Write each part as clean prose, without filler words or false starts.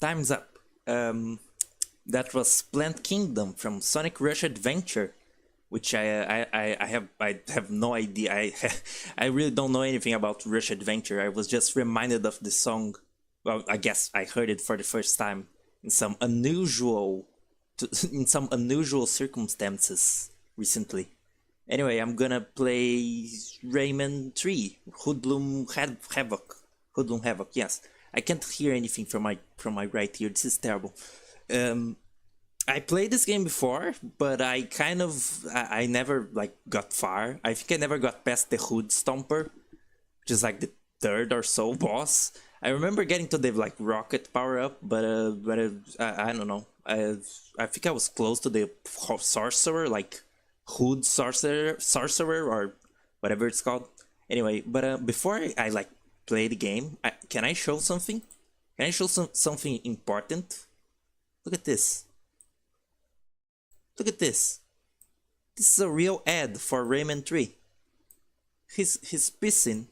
Time's up. That was Plant Kingdom from Sonic Rush Adventure, which I have no idea. I really don't know anything about Rush Adventure. I was just reminded of the song. Well, I guess I heard it for the first time in some unusual circumstances recently. Anyway, I'm gonna play Rayman 3, Havoc. Hoodlum Havoc, yes. I can't hear anything from my right here. This is terrible. I played this game before, but I never like got far. I think I never got past the Hoodstomper, which is like the third or so boss. I remember getting to the like rocket power up, but I don't know. I think I was close to the sorcerer, like Hood sorcerer or whatever it's called. Anyway, but before I like play the game, can I show something? Can I show something important? Look at this. Look at this. This is a real ad for Rayman 3. He's pissing,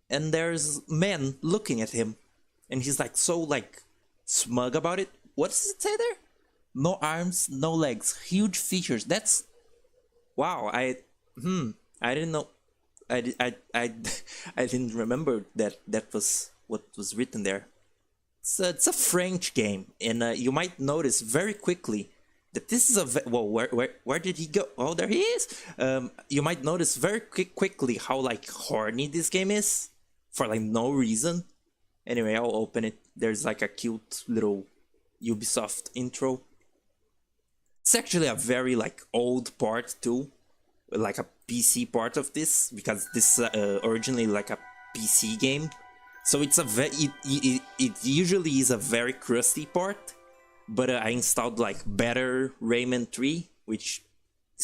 and there's men looking at him, and he's like so like smug about it. What does it say there? No arms, no legs, huge features. That's wow. I didn't know. I didn't remember that was what was written there. It's a French game, and you might notice very quickly that this is a well. Where did he go? Oh, there he is. You might notice very quickly how like horny this game is for like no reason. Anyway, I'll open it. There's like a cute little Ubisoft intro. It's actually a very like old part too, like a PC part of this, because this is originally like a PC game. So it's it usually is a very crusty part, but I installed like better Rayman 3, which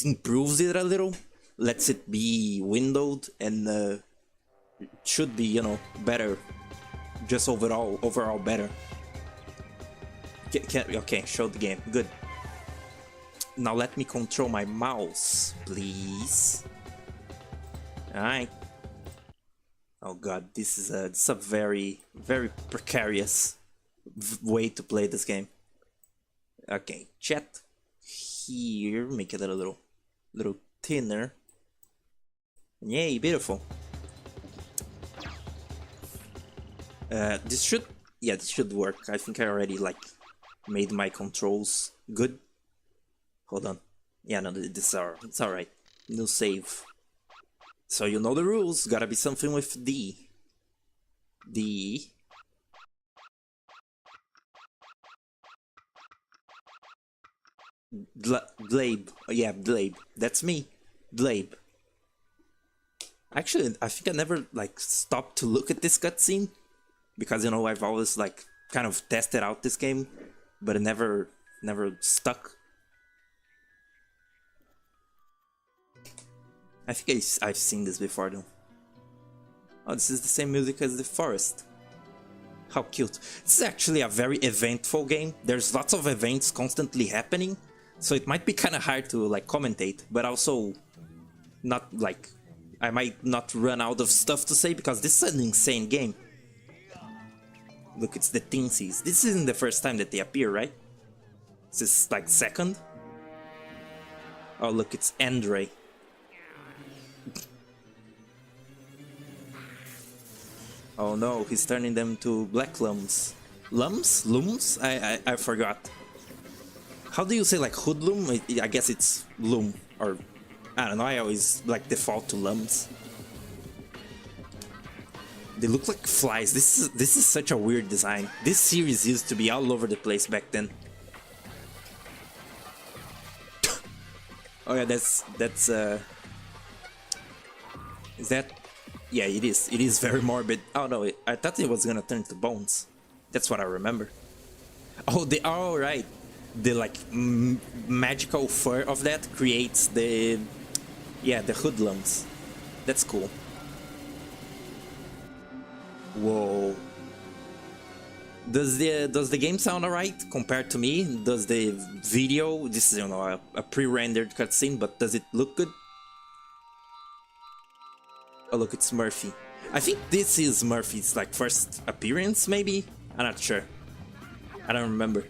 improves it a little, lets it be windowed, and it should be, you know, better, just overall better. Okay, show the game, good. Now let me control my mouse, please. Alright. Oh god, this is a very precarious way to play this game. Okay, chat here, make it a little thinner. Yay, beautiful. This should work. I think I already like made my controls good. Hold on. Yeah, no, it's alright. New save. So you know the rules. Gotta be something with D. D. Blabe. Yeah, Blabe. That's me. Blabe. Actually, I think I never like stopped to look at this cutscene, because you know I've always like kind of tested out this game, but it never stuck. I think I've seen this before though. Oh, this is the same music as the forest. How cute. This is actually a very eventful game. There's lots of events constantly happening, so it might be kind of hard to like commentate, but also not like I might not run out of stuff to say, because this is an insane game. Look, it's the Teensies. This isn't the first time that they appear, right? This is like second. Oh look, it's Andre. Oh no, he's turning them to black lums. Lums? Lums? I forgot. How do you say like hoodlum? I guess it's loom, or I don't know, I always like default to lums. They look like flies. This is such a weird design. This series used to be all over the place back then. Oh yeah, that's is that? Yeah, it is. It is very morbid. Oh no, I thought it was gonna turn to bones. That's what I remember. Oh, right. The like magical fur of that creates the hoodlums. That's cool. Whoa. Does the game sound alright compared to me? Does the video? This is, you know, a pre-rendered cutscene, but does it look good? Oh look, it's Murphy. I think this is Murphy's like first appearance, maybe? I'm not sure. I don't remember.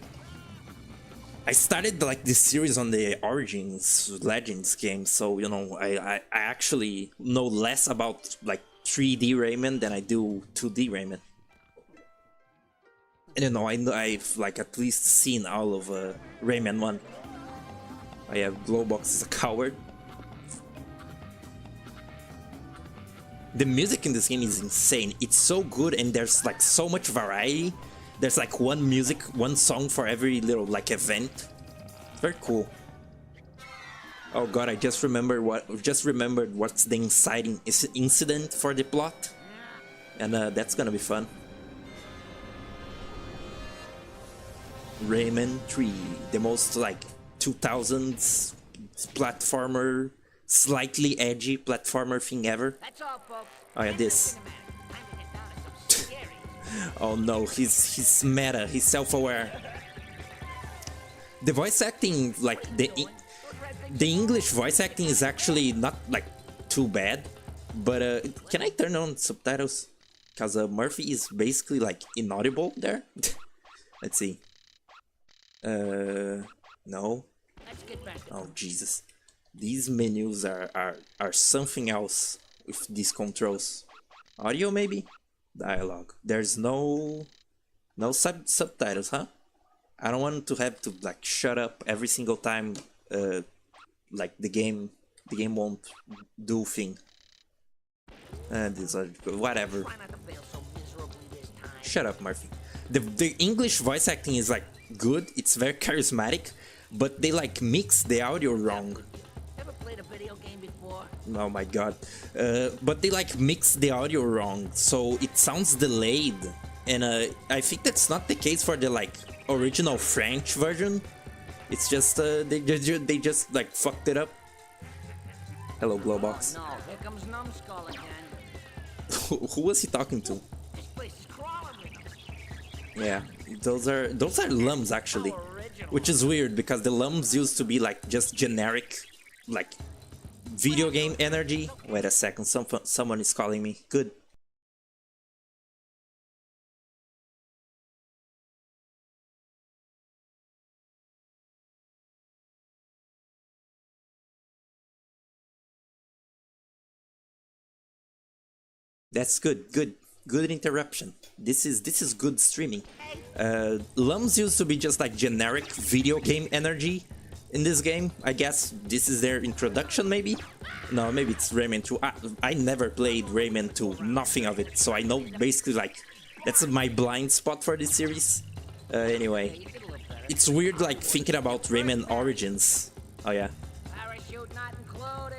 I started like this series on the Origins Legends game, so you know I actually know less about like 3D Rayman than I do 2D Rayman. And you know I've like at least seen all of Rayman 1. I have Glowbox is a coward. The music in this game is insane. It's so good and there's like so much variety. There's like one song for every little like event. Very cool. Oh god, I just remembered what's the inciting incident for the plot. And that's gonna be fun. Rayman 3, the most like 2000s platformer, slightly edgy platformer thing ever. Oh yeah, this. Oh no, he's meta, he's self-aware. The voice acting, like the English voice acting is actually not like too bad, but can I turn on subtitles? Cause Murphy is basically like inaudible there. Let's see. No. Oh Jesus, these menus are something else with these controls. Audio maybe? Dialogue. There's no subtitles, huh? I don't want to have to like shut up every single time like the game won't do thing. These are whatever. Shut up, Murphy. The English voice acting is like good, it's very charismatic, but they like mix the audio wrong. Ever played a video game before? Oh my god. But they like mix the audio wrong, so it sounds delayed. And I think that's not the case for the like original French version. It's just they just like fucked it up. Hello, Glowbox. Oh, no, here comes Numbskull again. Who was he talking to? This place is crawling with them. Yeah, those are lums actually, which is weird because the lums used to be like just generic, like video game energy. Wait a second, someone is calling me. Good. That's good. Good interruption. This is good streaming. Lums used to be just like generic video game energy in this game. I guess this is their introduction, maybe? No, maybe it's Rayman 2. I never played Rayman 2, nothing of it, so I know basically like that's my blind spot for this series. Anyway, it's weird like thinking about Rayman Origins. Oh yeah. Parachute not included.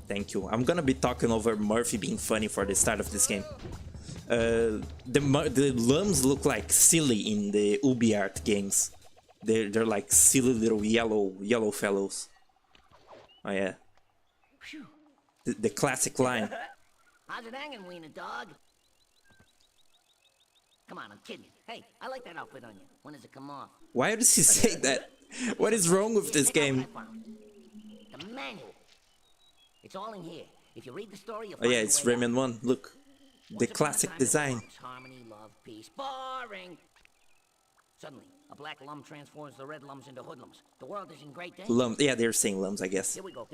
Thank you. I'm gonna be talking over Murphy being funny for the start of this game. The lums look like silly in the UbiArt games. They're like silly little yellow fellows. Oh yeah. The classic line. How's it hanging, wiener dog? Come on, I'm kidding. Hey, I like that outfit on you. When does it come off? Why does he say that? What is wrong with this game? The manual. It's all in here. If you read the story, you'll Oh yeah, it's Rayman 1. Look. The classic design. Harmony, love, peace. Boring. Suddenly, a black lum transforms the red lums into hoodlums. The world is in great danger. Lums. Yeah, they're saying lums, I guess. Here we go.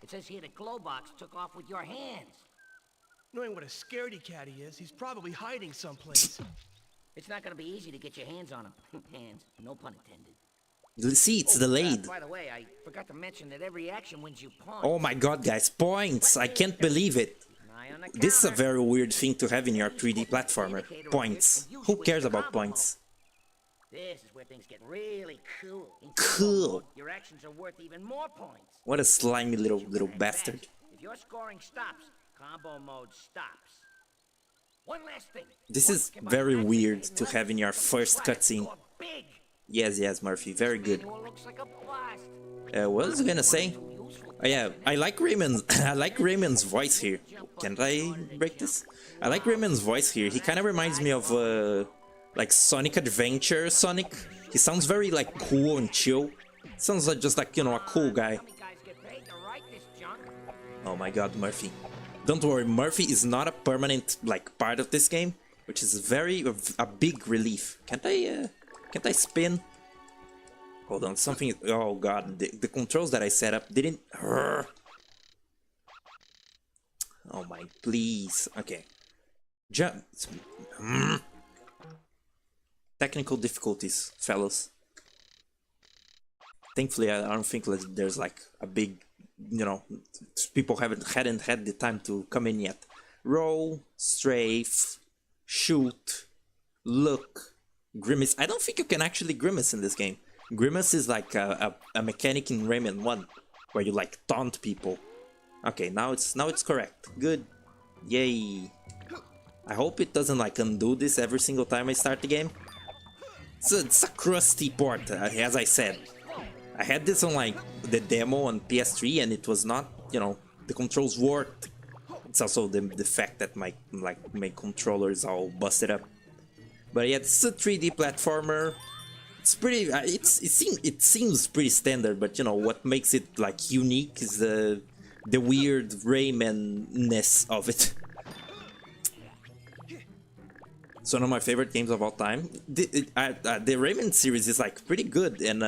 It says here that Glowbox took off with your hands. Knowing what a scaredy cat he is, he's probably hiding someplace. It's not gonna be easy to get your hands on him. Hands, no pun intended. See, it's delayed. By the way, I forgot to mention that every action wins you points. Oh my god, guys, points! I can't believe it. This is a very weird thing to have in your 3D platformer. Points. Who cares about points? This is where things get really cool. Cool. Your actions are worth even more points. What a slimy little bastard. If your scoring stops, combo mode stops. One last thing. This is very weird to have in your first cutscene. Yes, Murphy, very good. What was I gonna say? Oh yeah, I like Rayman's voice here. Can't I break this? I like Rayman's voice here. He kind of reminds me of like Sonic Adventure Sonic. He sounds very like cool and chill. Sounds like just like, you know, a cool guy. Oh my god, Murphy. Don't worry, Murphy is not a permanent like part of this game, which is a big relief. Can't I Can't I spin? Hold on, something. Oh god, the controls that I set up didn't. Oh my, please. Okay. Jump. Technical difficulties, fellas. Thankfully, I don't think there's like a big, you know, people hadn't had the time to come in yet. Roll, strafe, shoot, look, grimace. I don't think you can actually grimace in this game. Grimace is like a mechanic in Rayman 1, where you like taunt people. Okay, now it's correct. Good. Yay. I hope it doesn't like undo this every single time I start the game. It's a crusty port, as I said. I had this on like the demo on PS3 and it was not, you know, the controls worked. It's also the fact that my controller is all busted up. But yeah, this is a 3D platformer. It's pretty. It seems pretty standard, but you know what makes it like unique is the weird Rayman-ness of it. It's one of my favorite games of all time. The Rayman series is like pretty good, and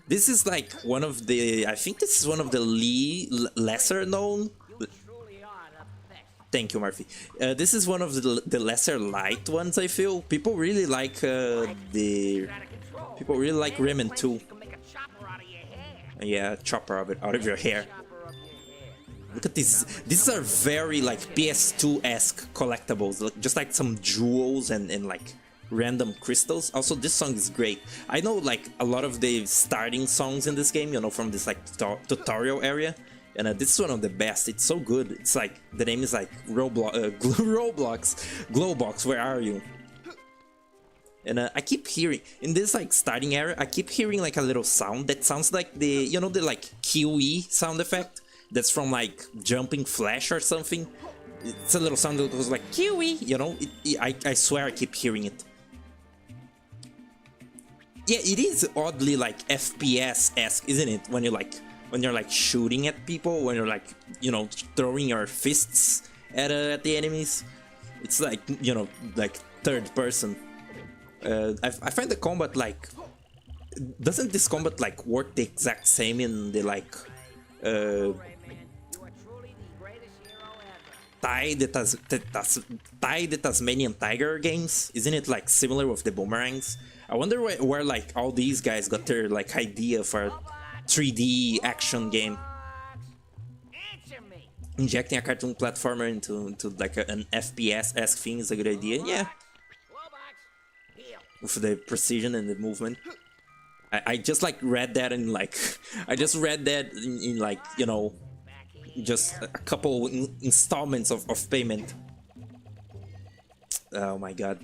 this is like one of the. I think this is one of the lesser known. Thank you, Murphy. This is one of the lesser liked ones. I feel people really like people really like Rayman 2. Yeah, chopper out of your hair. Look at these. These are very like PS2-esque collectibles, just like some jewels and like random crystals. Also, this song is great. I know like a lot of the starting songs in this game, you know, from this like tutorial area. And this is one of the best. It's so good. It's like the name is like Roblox, Glowbox. Where are you? And I keep hearing in this like starting area. I keep hearing like a little sound that sounds like the, you know, the like QE sound effect that's from like Jumping Flash or something. It's a little sound that goes like QE. You know, I swear I keep hearing it. Yeah, it is oddly like FPS-esque, isn't it? When you're like shooting at people, when you're like, you know, throwing your fists at the enemies, it's like, you know, like third person. I find the combat like, doesn't this combat like work the exact same in the like the Tasmanian Tiger games? Isn't it like similar with the boomerangs? I wonder where like all these guys got their like idea for 3D action game. Injecting a cartoon platformer into like an FPS-esque thing is a good idea. Yeah. With the precision and the movement. I just like read that in like I just read that in like, you know, just a couple installments of payment. Oh my god.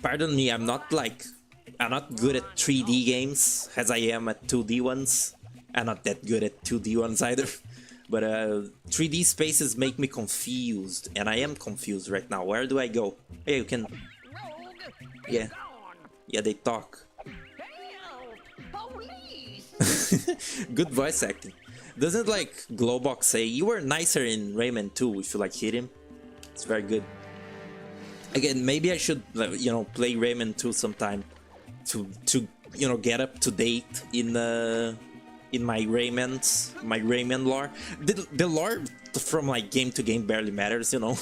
Pardon me, I'm not good at 3D games as I am at 2D ones. I'm not that good at 2D ones either. But 3D spaces make me confused, and I am confused right now. Where do I go? Hey, you can... Yeah. Yeah, they talk. Good voice acting. Doesn't like Glowbox say, you were nicer in Rayman 2 if you like hit him? It's very good. Again, maybe I should, you know, play Rayman 2 sometime to you know, get up to date in my Rayman lore. The lore from like game to game barely matters, you know.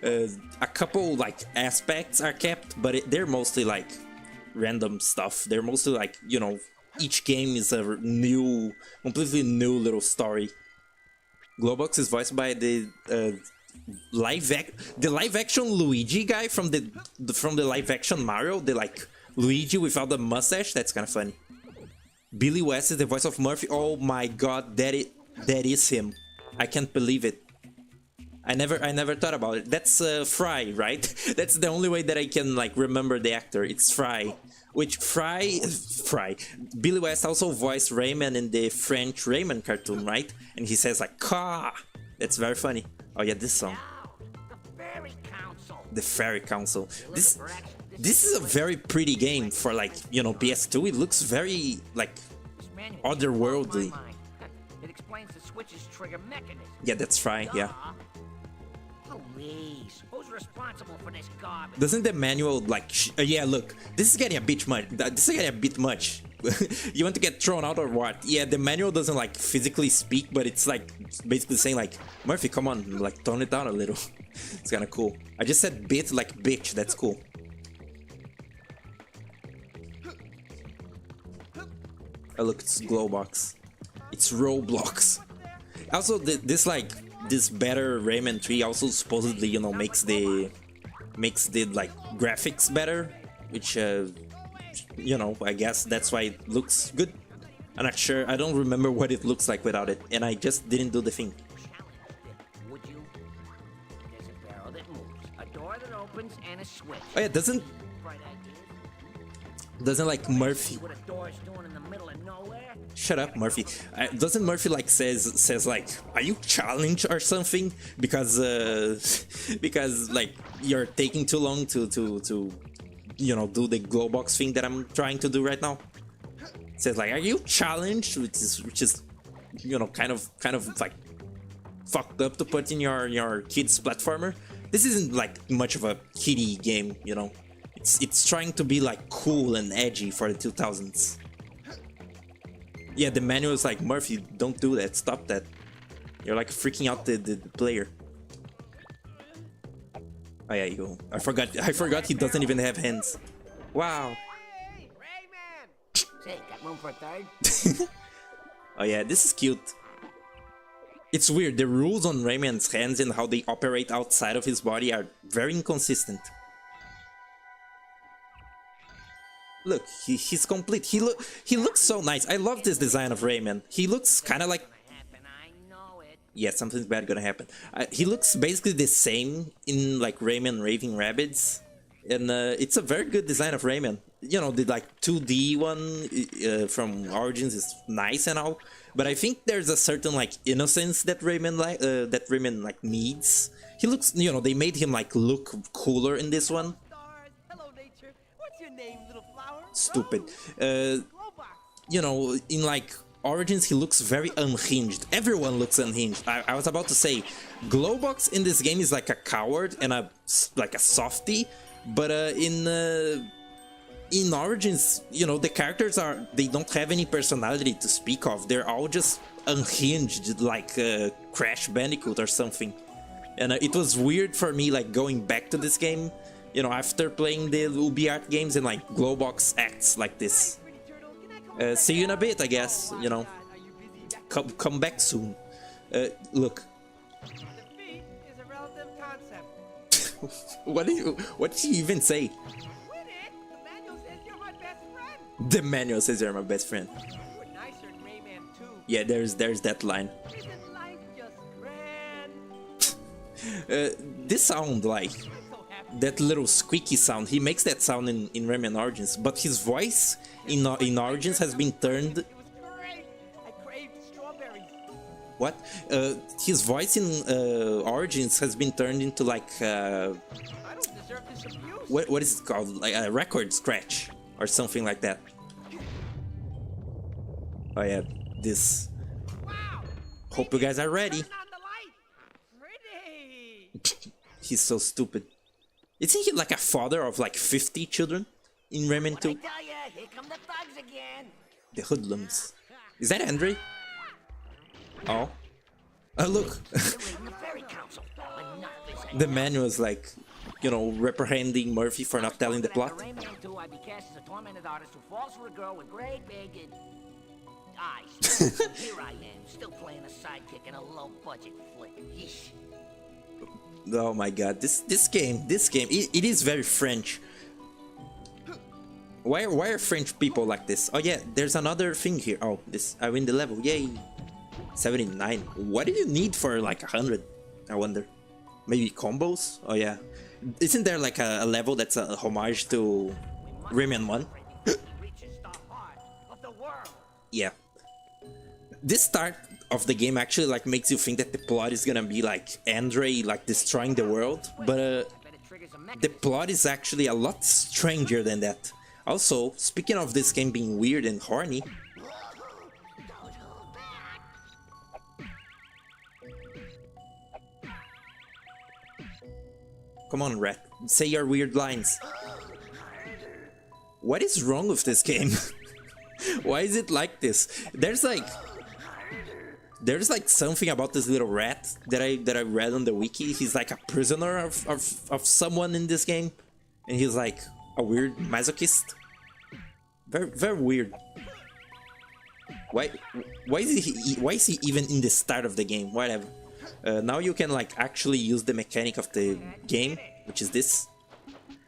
A couple like aspects are kept, but they're mostly like random stuff. They're mostly like, you know, each game is a new, completely new little story. Glowbox is voiced by the live action Luigi guy from the live action Mario, the like Luigi without the mustache. That's kind of funny. Billy West is the voice of Murphy. Oh my god, that is him. I can't believe it. I never thought about it. That's Fry, right? That's the only way that I can like remember the actor. It's Fry. Which Fry. Billy West also voiced Rayman in the French Rayman cartoon, right? And he says like "Ka." That's very funny. Oh yeah, this song. The Fairy Council. This is a very pretty game for like, you know, PS2. It looks very like otherworldly. It explains the switch's trigger mechanism. Yeah, that's right. Yeah. Please, who's responsible for this garbage? Doesn't the manual like? Yeah, look, this is getting a bit much. This is getting a bit much. You want to get thrown out or what? Yeah, the manual doesn't like physically speak, but it's like basically saying like, Murphy, come on, like tone it down a little. It's kind of cool. I just said bit like bitch. That's cool. Oh look, it's Glowbox. It's Roblox. Also, this like this better Rayman 3 also supposedly, you know, makes the like graphics better, which you know, I guess that's why it looks good. I'm not sure. I don't remember what it looks like without it, and I just didn't do the thing. Would you? There's a barrel that moves, a door that opens, and a switch. Oh yeah, doesn't like Murphy? See what a door's doing in the middle of nowhere? Shut up, Murphy. Doesn't Murphy like says like, are you challenged or something? Because because like you're taking too long to you know, do the Glowbox thing that I'm trying to do right now. It says like, are you challenged? Which is you know, kind of like fucked up to put in your kids platformer. This isn't like much of a kiddie game, you know. It's trying to be like cool and edgy for the 2000s. Yeah, the manual is like, Murphy, don't do that, stop that. You're like freaking out the player. Oh yeah, you. I forgot he doesn't even have hands. Wow. Hey, Rayman! Say, got room for a third? Oh yeah, this is cute. It's weird, the rules on Rayman's hands and how they operate outside of his body are very inconsistent. Look, he's complete. He looks so nice. I love this design of Rayman. He looks kind of like... Yeah, something's bad gonna happen. He looks basically the same in like Rayman Raving Rabbids. And it's a very good design of Rayman. You know, the like 2D one from Origins is nice and all. But I think there's a certain like innocence that Rayman like needs. He looks, you know, they made him like look cooler in this one. Hello, nature. What's your name, little flower? Stupid. You know, in like Origins, he looks very unhinged. Everyone looks unhinged. I was about to say, Glowbox in this game is like a coward and like a softie, but in Origins, you know, the characters they don't have any personality to speak of. They're all just unhinged, like Crash Bandicoot or something. And it was weird for me, like going back to this game, you know, after playing the UbiArt games, and like Glowbox acts like this. See you in a bit, I guess, you know. Come back soon. Look. Defeat is a relative concept. What did you even say? Win it! The manual says you're my best friend. The manual says you're my best friend. You were nicer in Rayman 2. Yeah, there's that line. Isn't life just grand? This sound, like I'm so happy. that little squeaky sound, he makes that sound in Rayman Origins, but his voice in Origins has been turned. It was great. I craved strawberries. What? His voice in Origins has been turned into like I don't deserve this abuse. what is it called? Like a record scratch or something like that. Oh yeah, this. Wow. Hope you guys are ready. Turn on the light. Pretty. He's so stupid. Isn't he like a father of like 50 children in Rayman 2? I tell ya, here come the thugs again. The hoodlums. Is that Andre? Oh. Oh look. They're raiding the Fairy Council. Enough is The manual is like, you know, reprehending Murphy for not telling the plot. After Rayman 2, I'd be cast as a tormented artist who falls for a girl with great big eyes. Here I am, still playing a sidekick in a low-budget flick. Yeesh. Oh my god, this game, it is very French. Why are French people like this? Oh yeah, there's another thing here. Oh, I win the level, yay. 79. What do you need for like 100? I wonder. Maybe combos? Oh yeah. Isn't there like a level that's a homage to Rayman 1? Yeah. This start of the game actually like makes you think that the plot is gonna be like Andre like destroying the world, but the plot is actually a lot stranger than that. Also, speaking of this game being weird and horny, Come on, rat. Say your weird lines. What is wrong with this game? Why is it like this? There's like something about this little rat that I read on the wiki. He's like a prisoner of someone in this game, and he's like a weird masochist. Very weird. Why is he even in the start of the game? Whatever. Now you can like actually use the mechanic of the game, which is this.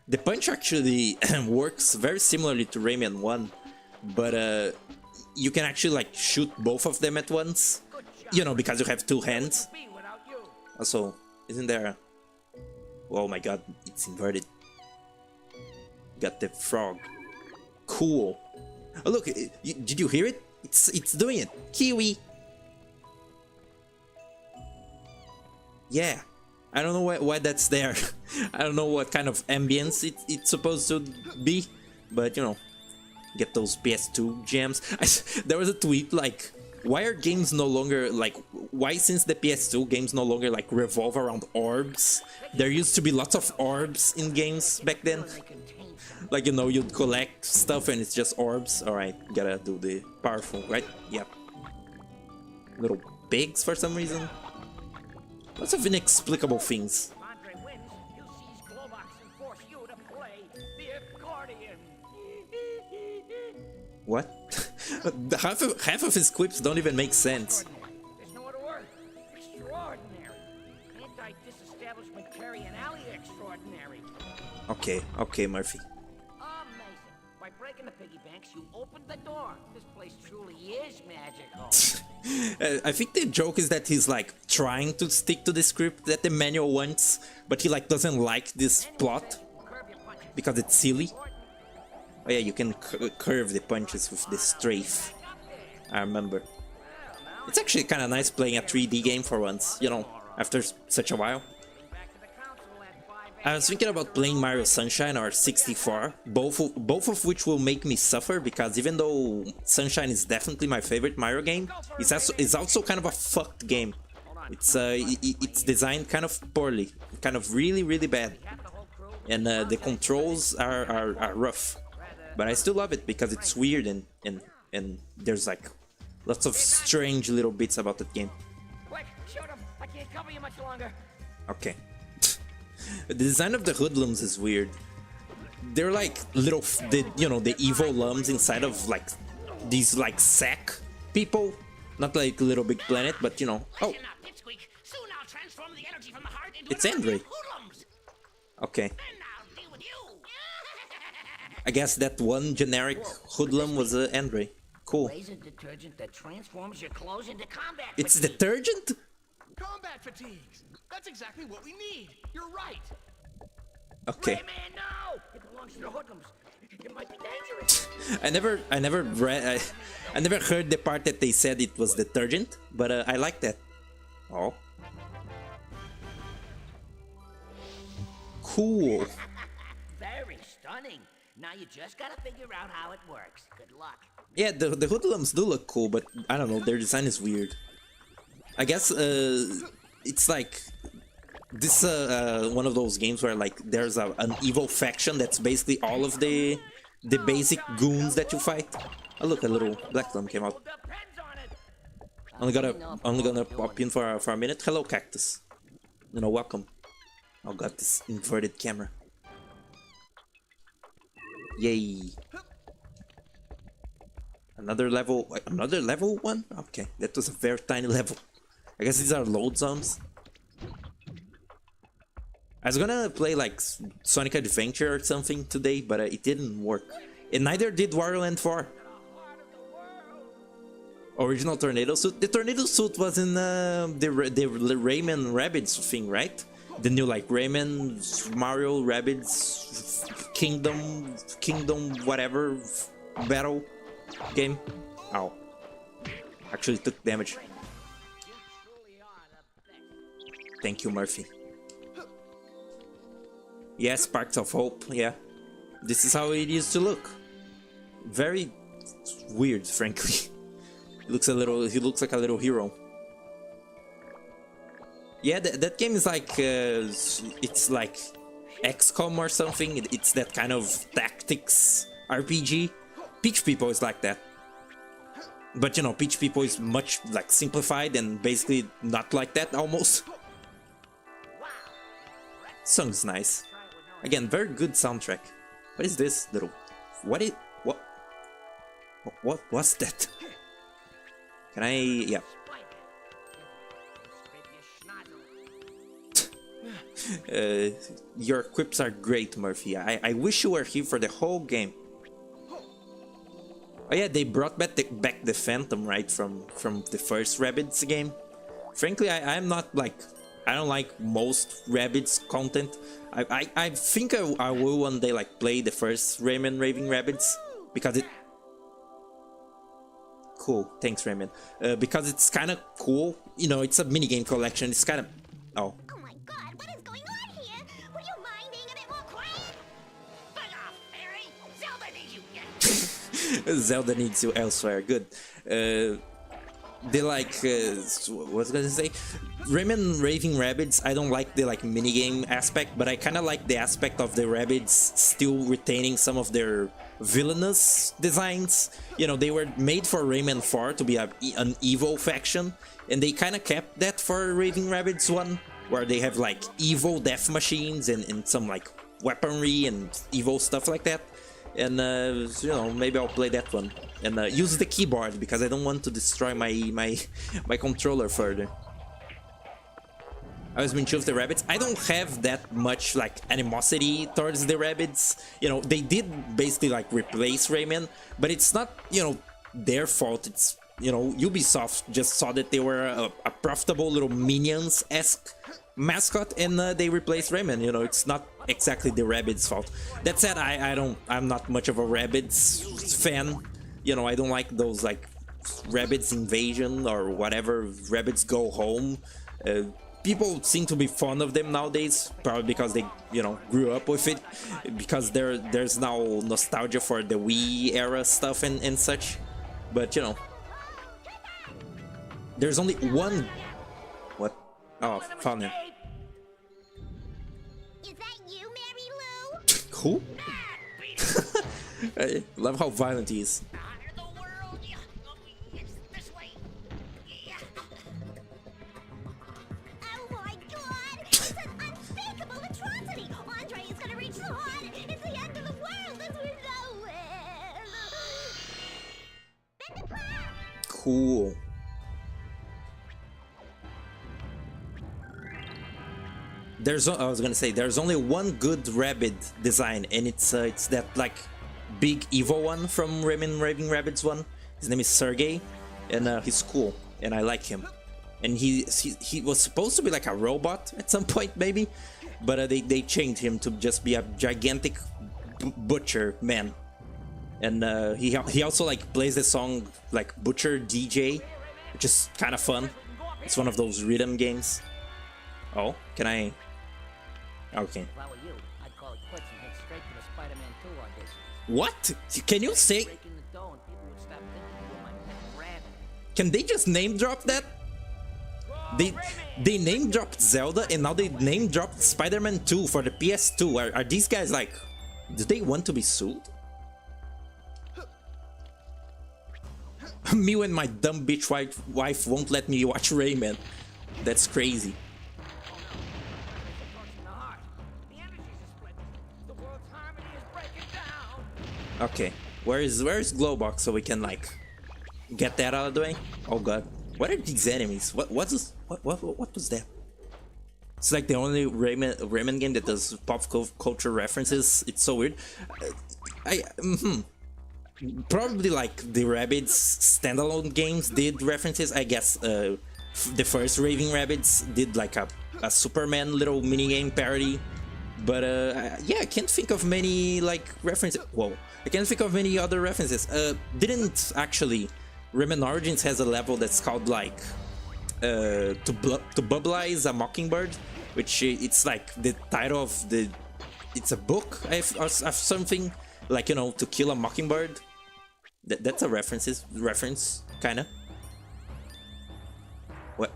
The punch actually works very similarly to Rayman 1, but you can actually like shoot both of them at once. You know, because you have two hands. Also, isn't there a... Oh my god, it's inverted. Got the frog. Cool. Oh look, did you hear it? It's doing it. Kiwi. Yeah. I don't know why that's there. I don't know what kind of ambience it's supposed to be, but you know, get those PS2 gems. There was a tweet like, why are games no longer like, why since the PS2 games no longer like revolve around orbs? There used to be lots of orbs in games back then. Like, you know, you'd collect stuff and it's just orbs. Alright, gotta do the powerful, right? Yep. Little pigs for some reason. Lots of inexplicable things. What? half of his quips don't even make sense. There's no other word. Extraordinary. Anti-disestablishmentarian alley extraordinary. Okay, Murphy. Amazing. By breaking the piggy banks, you opened the door. This place truly is magical. I think the joke is that he's like trying to stick to the script that the manual wants, but he like doesn't like this plot because it's silly. Oh yeah, you can curve the punches with the strafe. I remember. It's actually kind of nice playing a 3D game for once, you know, after such a while. I was thinking about playing Mario Sunshine or 64, both of which will make me suffer, because even though Sunshine is definitely my favorite Mario game, it's also kind of a fucked game. It's designed kind of poorly, kind of really bad, and the controls are rough. But I still love it because it's weird and there's like lots of strange little bits about that game. Quick, shoot him! I can't cover you much longer. Okay. The design of the hoodlums is weird. They're like little, you know, the evil lums inside of like these like sack people, not like Little Big Planet, but you know. Oh, it's Andre. Okay. I guess that one generic hoodlum was Andre. Cool. Laser detergent that transforms your clothes into combat. It's detergent? Combat fatigues. That's exactly what we need. You're right. Okay. Rayman, no! It belongs to the hoodlums. It might be dangerous. I never heard the part that they said it was detergent, but I like that. Oh. Cool. Very stunning. Now you just gotta figure out how it works. Good luck. Yeah, the hoodlums do look cool, but I don't know, their design is weird. I guess it's like this one of those games where like there's an evil faction that's basically all of the basic goons that you fight. Oh look, a little black llum came out. Only gonna pop in for a minute. Hello, cactus. You know, welcome. Oh god, this inverted camera. Yay. Another level one? Okay, that was a very tiny level. I guess these are load zones. I was gonna play like Sonic Adventure or something today, but it didn't work. And neither did Wario Land 4. Original Tornado Suit. The Tornado Suit was in the Rayman Rabbids thing, right? The new like Rayman, Mario, Rabbids, Kingdom, whatever battle game. Ow. Actually took damage. Thank you, Murphy. Yeah, Sparks of Hope, yeah. This is how it used to look. Very weird, frankly. He looks like a little hero. Yeah, that game is like, it's like XCOM or something. It's that kind of tactics RPG. Peach People is like that. But you know, Peach People is much like simplified and basically not like that almost. Song's nice. Again, very good soundtrack. What is this little? What was that? Can I? Yeah. Your quips are great, Murphy. I wish you were here for the whole game. Oh yeah, they brought back the Phantom, right, from the first Rabbids game. Frankly, I'm not like, I don't like most Rabbids content. I think I will one day like play the first Rayman Raving Rabbids because it. Cool, thanks Rayman. Because it's kind of cool, you know. It's a minigame collection. It's kind of. Oh. Oh my god, what is going on here? Would you mind being a bit more quiet? Bug off, Fairy! Zelda needs you. Zelda needs you elsewhere. Good. They like what was I gonna say? Rayman Raving Rabbids. I don't like the like minigame aspect, but I kind of like the aspect of the Rabbids still retaining some of their villainous designs. You know, they were made for Rayman 4 to be an evil faction, and they kind of kept that for Raving Rabbids 1, where they have like evil death machines and some like weaponry and evil stuff like that. And you know, maybe I'll play that one and use the keyboard because I don't want to destroy my controller further. I was into the Rabbids. I don't have that much like animosity towards the Rabbids. You know, they did basically like replace Rayman, but it's not, you know, their fault. It's, you know, Ubisoft just saw that they were a profitable little Minions-esque mascot and they replaced Rayman. You know, it's not exactly the Rabbids' fault. That said, I'm not much of a Rabbids fan. You know, I don't like those like Rabbids Invasion or whatever, Rabbids Go Home. People seem to be fond of them nowadays, probably because they, you know, grew up with it, because there's now nostalgia for the Wii era stuff and such. But you know, there's only one. What? Oh, found him. Is that you, Mary Lou? Who? I love how violent he is. Oh my god! It's an unspeakable atrocity! Andre is gonna reach the heart! It's the end of the world as we know it! Bend the cloud! Cool. I was gonna say there's only one good rabbit design, and it's that like big evil one from Rayman Raving Rabbids 1. His name is Sergey, and he's cool, and I like him. And he was supposed to be like a robot at some point maybe, but they changed him to just be a gigantic butcher man. And he also like plays the song like Butcher DJ, which is kind of fun. It's one of those rhythm games. Oh, can I? Okay. If I were you, I'd call it quits and head straight to the Spider-Man 2 audition. What? Can you say? Breaking the dough and people would stop thinking you were my pet rabbit. Can they just name drop that? They name dropped Zelda and now they name dropped Spider-Man 2 for the PS2. Are these guys like? Do they want to be sued? Me and my dumb bitch wife won't let me watch Rayman. That's crazy. Okay, where is Glowbox so we can like get that out of the way? Oh god, what are these enemies? What was that? It's like the only Rayman game that does pop culture references. It's so weird. Probably like the Rabbids standalone games did references. I guess the first Raving Rabbids did like a Superman little minigame parody. But yeah, I can't think of many like references. Whoa, I can't think of many other references. Didn't actually Rayman Origins has a level that's called like to bubblize a mockingbird, which it's like the title of it's a book of something like, you know, to kill a mockingbird. That's a reference kind of. What?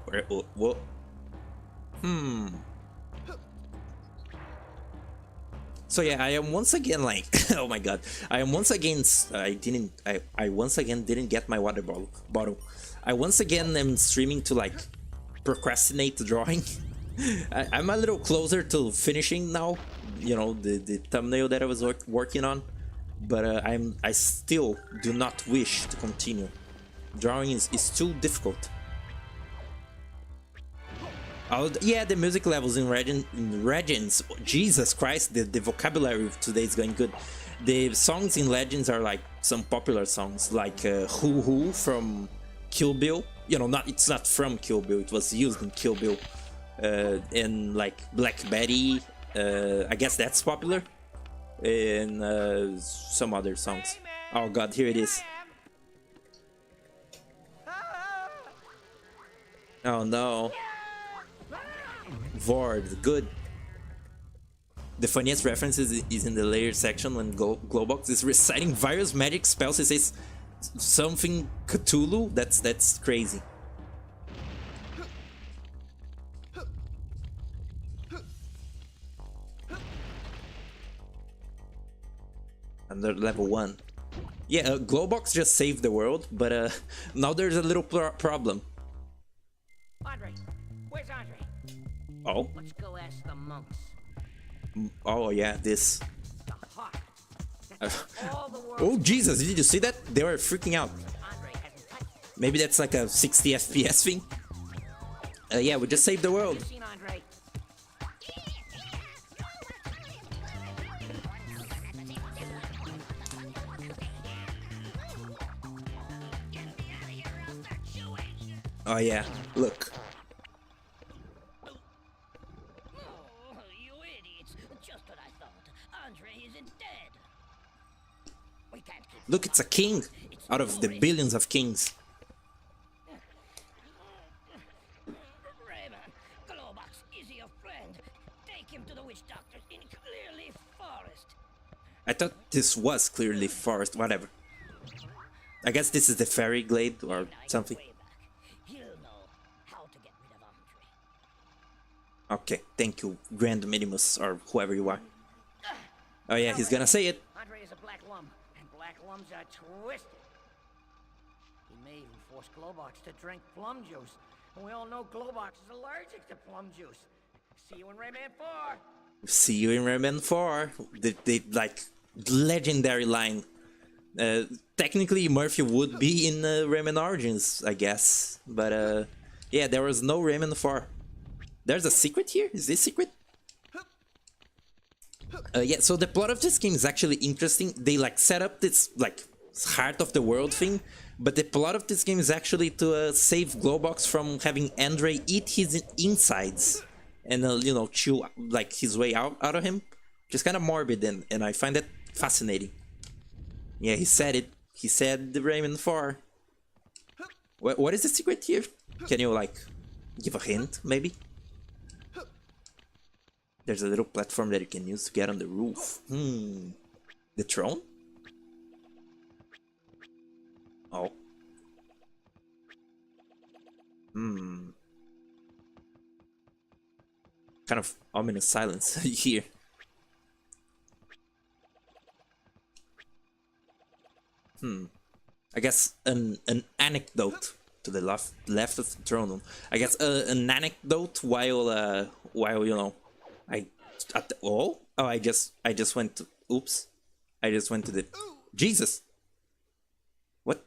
So yeah, I am once again like, oh my god, I am once again, I once again didn't get my water bottle. I once again am streaming to like procrastinate the drawing. I'm a little closer to finishing now, you know, the thumbnail that I was working on, but I still do not wish to continue. Drawing is too difficult. Yeah, the music levels in Legends, Jesus Christ, the vocabulary of today is going good. The songs in Legends are like some popular songs, like Hoo Hoo from Kill Bill. You know, it's not from Kill Bill, it was used in Kill Bill. And like Black Betty, I guess that's popular. And some other songs. Oh god, here it is. Oh no. Vord, good. The funniest reference is in the layer section when Glowbox is reciting various magic spells. He says something Cthulhu. That's crazy. Under level 1. Yeah, Glowbox just saved the world, but now there's a little problem. Andre, where's Andre? Oh. Let's go ask the monks. Oh yeah, this. The heart. All the world. Oh Jesus, did you see that? They were freaking out. Andre hasn't touched it. Maybe that's like a 60 FPS thing. Yeah, we just saved the world. Seen Andre? Oh yeah, look. Oh, you idiots. Just what I thought. Andre isn't dead. We can't keep Look, it's a king out of the billions of kings. Rayman, Glowbox, is he your friend? Take him to the witch doctor in Clearleaf Forest. I thought this was clearly forest, whatever. I guess this is the fairy glade or something. Way back. He'll know how to get rid of Andre. Okay, thank you, Grand Minimus, or whoever you are. Oh yeah, he's gonna say it. Andre is a black lum, and black lums are twisted. He may even force Glowbox to drink plum juice, and we all know Glowbox is allergic to plum juice. See you in Rayman 4. See you in Rayman 4. The like legendary line. Technically, Murphy would be in Rayman Origins, I guess, but yeah, there was no Rayman 4. There's a secret here. Is this secret? Yeah, so the plot of this game is actually interesting. They like set up this like heart of the world thing, but the plot of this game is actually to save Glowbox from having Andre eat his insides and you know, chew like his way out of him. Just kind of morbid, and I find that fascinating. Yeah, he said it. He said the Rayman 4. What is the secret here? Can you like give a hint, maybe? There's a little platform that you can use to get on the roof. The throne? Oh. Kind of ominous silence here. I guess an anecdote to the left of the throne room. I guess an anecdote while you know, I just went to, oops, I just went to the, Jesus, what?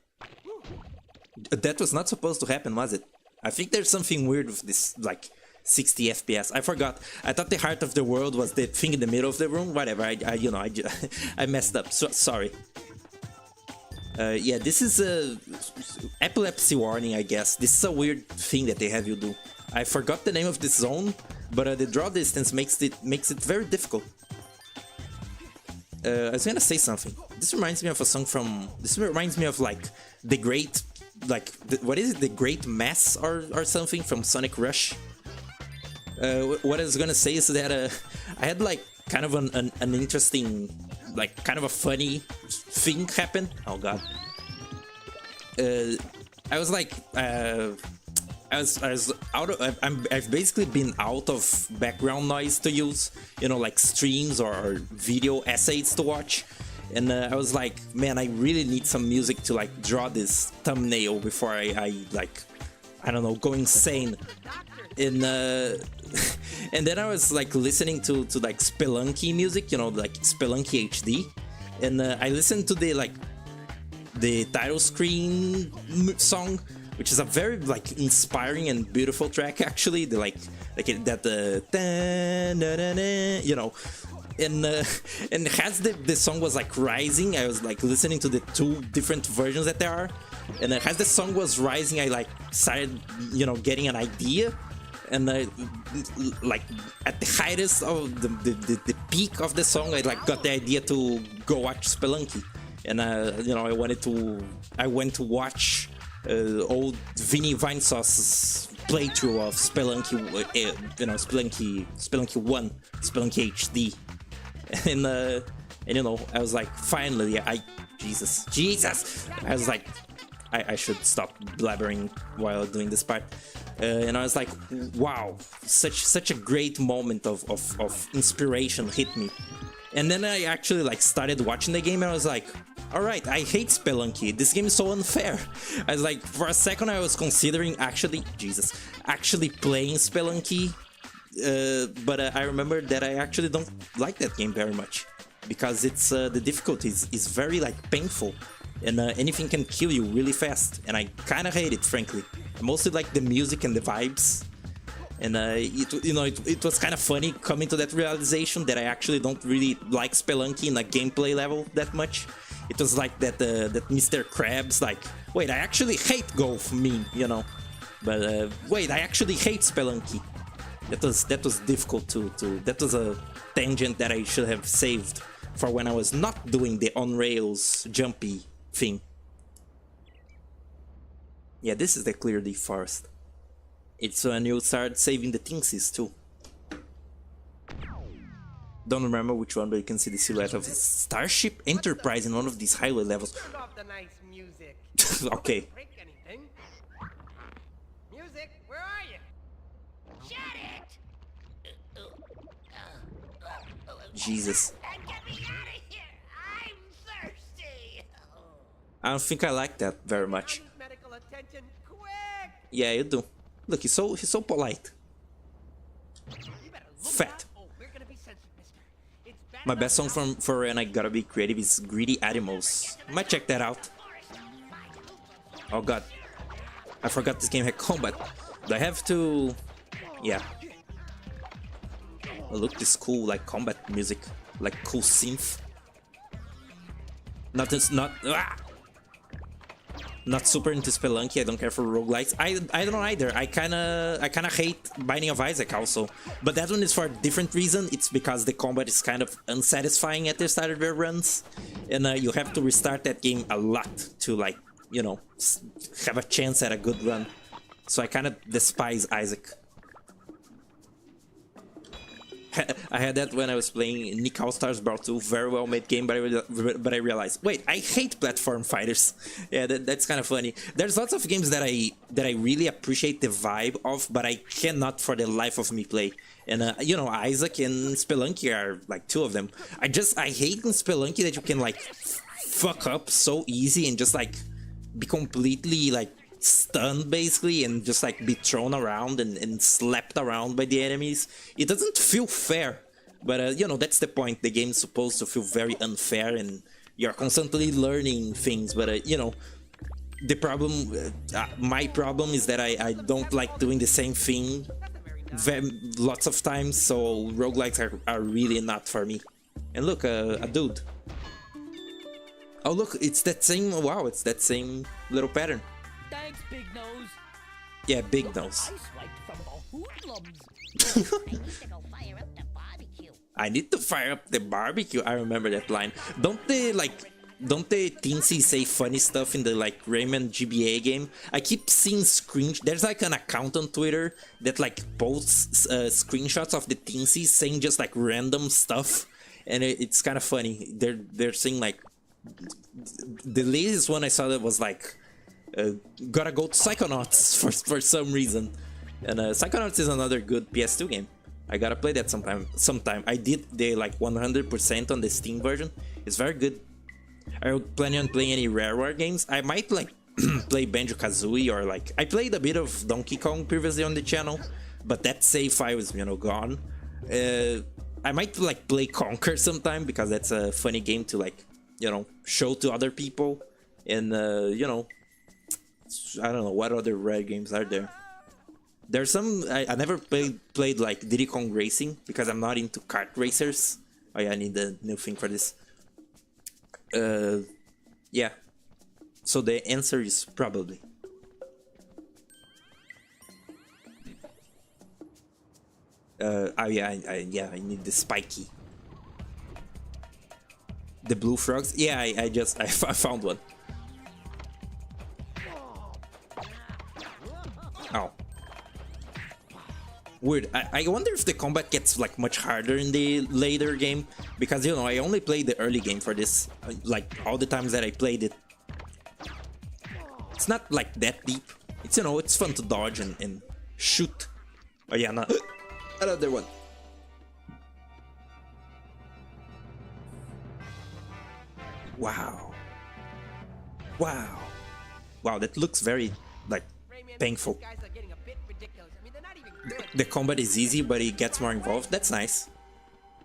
That was not supposed to happen, was it? I think there's something weird with this like 60 FPS. I forgot. I thought the heart of the world was the thing in the middle of the room. Whatever. I messed up. So sorry. Yeah, this is a epilepsy warning, I guess. This is a weird thing that they have you do. I forgot the name of this zone, but the draw distance makes it very difficult. I was gonna say something. This reminds me of a song from. This reminds me of like the great, like what is it? The Great Mass or something from Sonic Rush. What I was gonna say is that I had like kind of an interesting, like kind of a funny thing happen. Oh god. I was like as out of I've basically been out of background noise to use, you know, like streams or video essays to watch, and I was like, man, I really need some music to like draw this thumbnail before I like, I don't know, go insane. And and then I was like listening to like Spelunky music, you know, like Spelunky HD, and I listened to the title screen song, which is a very like inspiring and beautiful track actually. The like that you know, and it has the song was like rising. I was like listening to the two different versions that there are, and as the song was rising, I like started, you know, getting an idea, and like at the highest of the peak of the song, I like got the idea to go watch Spelunky, and you know, I went to watch old Vinny Vinesauce's playthrough of Spelunky, you know, Spelunky 1, Spelunky HD, and you know, I was like, finally, Jesus, I was like, I should stop blabbering while doing this part, and I was like, wow, such a great moment of inspiration hit me, and then I actually like started watching the game, and I was like, all right, I hate Spelunky. This game is so unfair. I was like, for a second, I was considering actually playing Spelunky, but I remember that I actually don't like that game very much, because it's the difficulty is very like painful, and anything can kill you really fast, and I kind of hate it, frankly. I mostly like the music and the vibes, and it was kind of funny coming to that realization that I actually don't really like Spelunky in a gameplay level that much. It was like that Mr. Krabs, like, wait, I actually hate golf meme, you know, but wait, I actually hate Spelunky. That was difficult to that was a tangent that I should have saved for when I was not doing the on rails jumpy thing. Yeah, this is the Clear Deep Forest. It's when you start saving the Tinsies too. Don't remember which one, but you can see the silhouette of Starship Enterprise in one of these highway levels. Turn off the nice music. Okay. Break anything. Music, where are you? Shut it! Jesus. Get me out of here! I'm thirsty! I don't think I like that very much. Medical attention, quick! Yeah, you do. Look, he's so polite. You better look Fat. out. Oh, we're gonna be censored, mister. It's bad My enough best song now. for when I gotta be creative is Greedy Animals. Might check that out. Oh god. I forgot this game had combat. Do I have to... Yeah. Oh, look, this cool like combat music. Like cool synth. Not super into Spelunky. I don't care for roguelikes. I don't know either. I kinda hate Binding of Isaac also, but that one is for a different reason. It's because the combat is kind of unsatisfying at the start of their runs, and you have to restart that game a lot to, like, you know, have a chance at a good run. So I kind of despise Isaac. I had that when I was playing Nick All-Stars Brawl 2, very well made game, but I realized, wait, I hate platform fighters. Yeah, that's kind of funny. There's lots of games that I really appreciate the vibe of, but I cannot for the life of me play. And you know, Isaac and Spelunky are like two of them. I hate in Spelunky that you can like fuck up so easy and just like be completely like stunned basically, and just like be thrown around and slapped around by the enemies. It doesn't feel fair, but you know, that's the point. The game's supposed to feel very unfair, and you're constantly learning things, but you know, the problem, my problem is that I don't like doing the same thing lots of times, so roguelikes are really not for me. And look, a dude. Oh look, it's that same, wow, it's that same little pattern. Thanks, Big Nose. Yeah, Big Nose. I swiped from the hoodlums. I need to go fire up the barbecue. I need to fire up the barbecue. I remember that line. Don't the Teensy say funny stuff in the like Rayman GBA game? I keep seeing there's like an account on Twitter that like posts screenshots of the Teensy saying just like random stuff, and it's kind of funny. They're saying like, the latest one I saw that was like, gotta go to Psychonauts for some reason. And Psychonauts is another good PS2 game. I gotta play that sometime. I did the like 100% on the Steam version. It's very good. Are you planning on playing any Rareware games? I might like play Banjo-Kazooie, or like I played a bit of Donkey Kong previously on the channel, but that save file is, you know, gone. I might like play Conquer sometime, because that's a funny game to like, you know, show to other people. And you know, I don't know what other Rare games are there. There's some I never played like Diddy Kong Racing, because I'm not into kart racers. Oh yeah, I need a new thing for this. Yeah. So the answer is probably. Oh yeah, I need the spiky. The blue frogs. Yeah, I found one. Oh. Weird. I wonder if the combat gets like much harder in the later game, because, you know, I only played the early game for this. Like all the times that I played it, it's not like that deep. It's, you know, it's fun to dodge and shoot. Oh yeah, no, another one. Wow. Wow. Wow, that looks very like painful. The combat is easy, but it gets more involved. That's nice.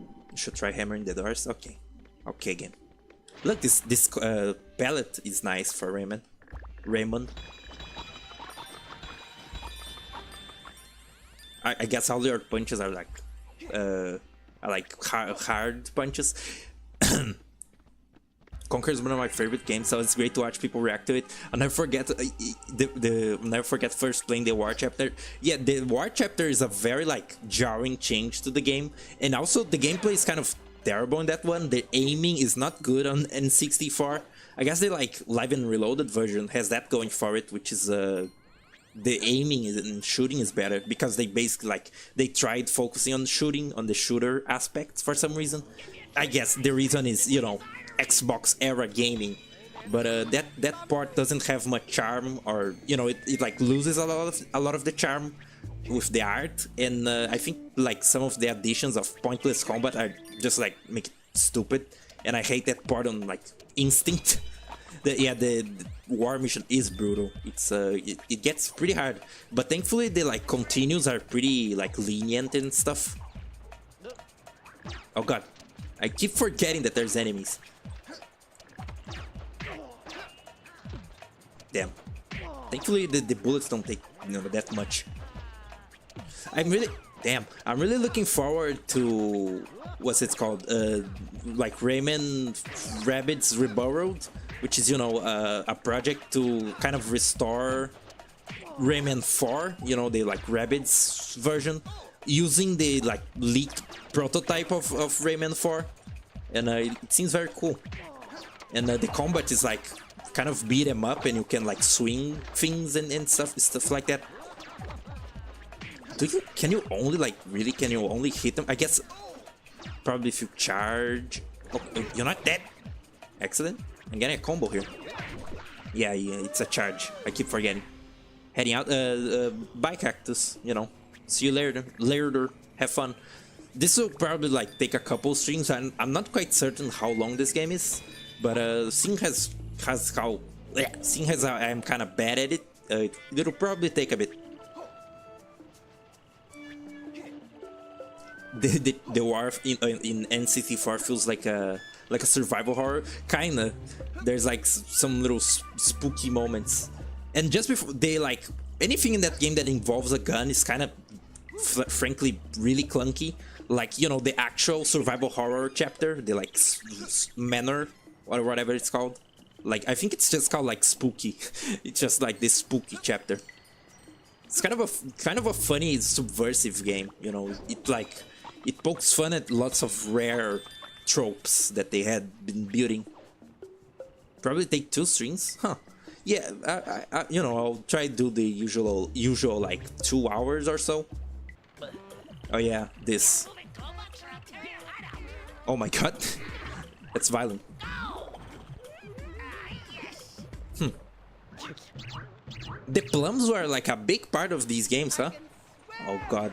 You should try hammering the doors. Okay. Okay, game. Look, this palette is nice for Rayman. I guess all your punches are like hard punches. Conquer is one of my favorite games, so it's great to watch people react to it. I'll never forget never forget first playing the War Chapter. Yeah, the War Chapter is a very like jarring change to the game, and also the gameplay is kind of terrible in that one. The aiming is not good on N64. I guess the like Live and Reloaded version has that going for it, which is the aiming and shooting is better, because they basically like they tried focusing on shooting, on the shooter aspects for some reason. I guess the reason is, you know, Xbox era gaming, but that part doesn't have much charm, or, you know, it like loses a lot of the charm with the art. And I think like some of the additions of pointless combat are just like make it stupid, and I hate that part on like Instinct. The war mission is brutal. It's it gets pretty hard, but thankfully the like continues are pretty like lenient and stuff. Oh god, I keep forgetting that there's enemies. Damn. Thankfully the bullets don't take, you know, that much. I'm really looking forward to what's it called, like Rayman Rabbids Reborrowed, which is, you know, a project to kind of restore Rayman 4, you know, the like Rabbids version, using the like leaked prototype of Rayman 4, and it seems very cool. And the combat is like kind of beat 'em up, and you can like swing things and stuff like that. Can you only hit them? I guess probably if you charge. Oh, you're not dead. Excellent. I'm getting a combo here. Yeah, it's a charge. I keep forgetting. Heading out. Bye, Cactus. You know. See you later. Have fun. This will probably like take a couple streams. I'm not quite certain how long this game is, but seeing as how I'm kind of bad at it, it'll probably take a bit. The war in N64 feels like a survival horror, kinda. There's like some little spooky moments, and just before they like anything in that game that involves a gun is kind of frankly really clunky. Like, you know, the actual survival horror chapter, the like manor or whatever it's called. Like, I think it's just called like spooky. It's just like this spooky chapter. It's kind of a funny subversive game, you know. It pokes fun at lots of rare tropes that they had been building. Probably take 2 streams, huh? Yeah, I you know, I'll try to do the usual like 2 hours or so. Oh yeah, this. Oh my god, that's violent. The plums were like a big part of these games, huh? Oh god.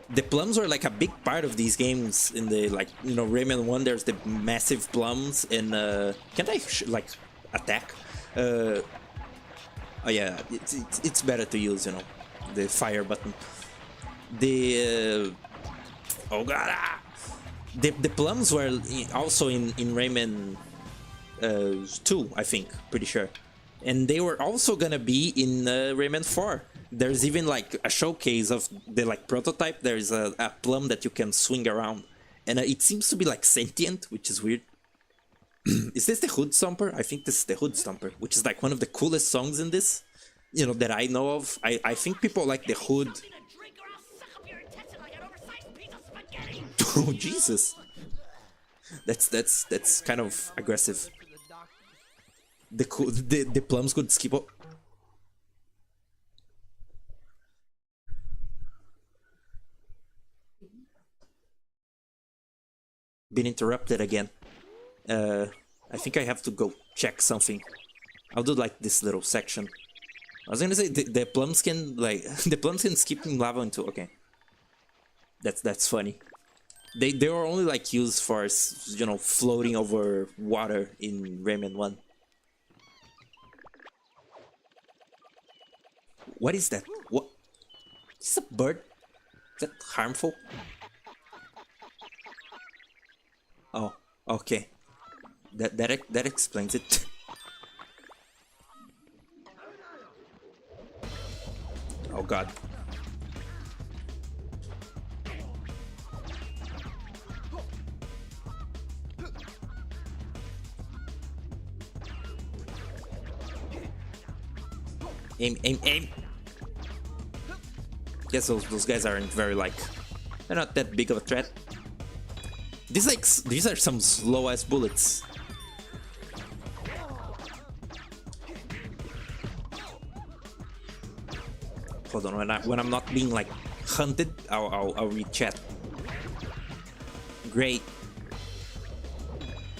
The plums were like a big part of these games in the, like, you know, Rayman 1, there's the massive plums, and can't I like attack? Oh yeah, it's better to use, you know, the fire button. The oh god, the plums were also in Rayman 2, I think, pretty sure, and they were also gonna be in Rayman 4. There's even like a showcase of the like prototype. There's a plum that you can swing around, and it seems to be like sentient, which is weird. Is this the Hoodstomper? I think this is the Hoodstomper, which is like one of the coolest songs in this, you know, that I know of. I think people like the Hood. Oh Jesus, that's kind of aggressive. The plums could skip up. Been interrupted again. I think I have to go check something. I'll do like this little section. I was gonna say the plums can like the plums can skip in lava into. Okay, that's funny. They were only like used for, you know, floating over water in Rayman 1. What is that? What? Is this a bird? Is that harmful? Oh, okay. That explains it. Oh god. Aim, aim, aim. Guess those guys aren't very like, they're not that big of a threat. These are some slow ass bullets. Hold on, when I'm not being like hunted, I'll read chat. Great.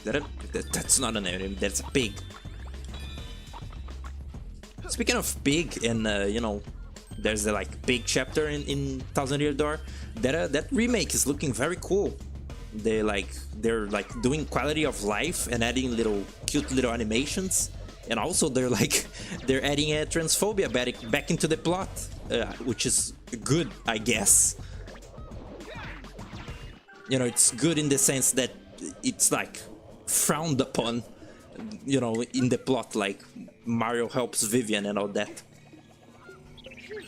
That's not an enemy. That's a pig. Speaking of pig, and you know, there's the like pig chapter in Thousand Year Door. That remake is looking very cool. They're like doing quality of life and adding cute little animations, and also they're adding a transphobia back into the plot, which is good, I guess. You know, it's good in the sense that it's like frowned upon, you know, in the plot, like Mario helps Vivian and all that.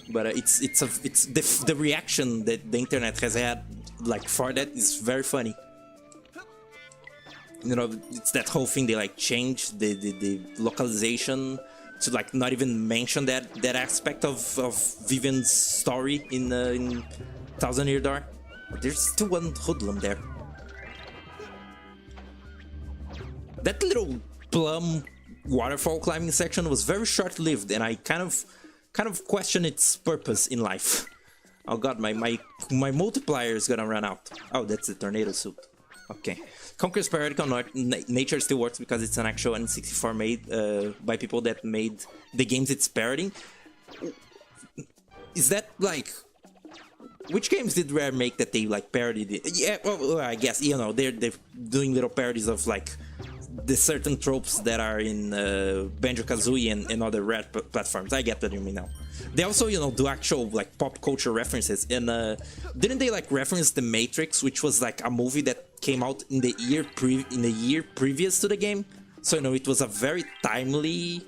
But it's the reaction that the internet has had like for that is very funny. You know, it's that whole thing, they like changed the localization to like not even mention that aspect of Vivian's story in Thousand Year Door. But there's still one hoodlum there. That little plum waterfall climbing section was very short-lived, and I kind of question its purpose in life. Oh god, my multiplier is gonna run out. Oh, that's the tornado suit. Okay. Conquer's Periodical Nature still works because it's an actual N64 made by people that made the games it's parodying. Is that like... Which games did Rare make that they like parodied it? Yeah, well, I guess, you know, they're doing little parodies of like the certain tropes that are in Banjo-Kazooie and other Rare platforms. I get what you mean now. They also, you know, do actual like pop culture references, and didn't they like reference The Matrix, which was like a movie that came out in the year previous to the game? So, you know, it was a very timely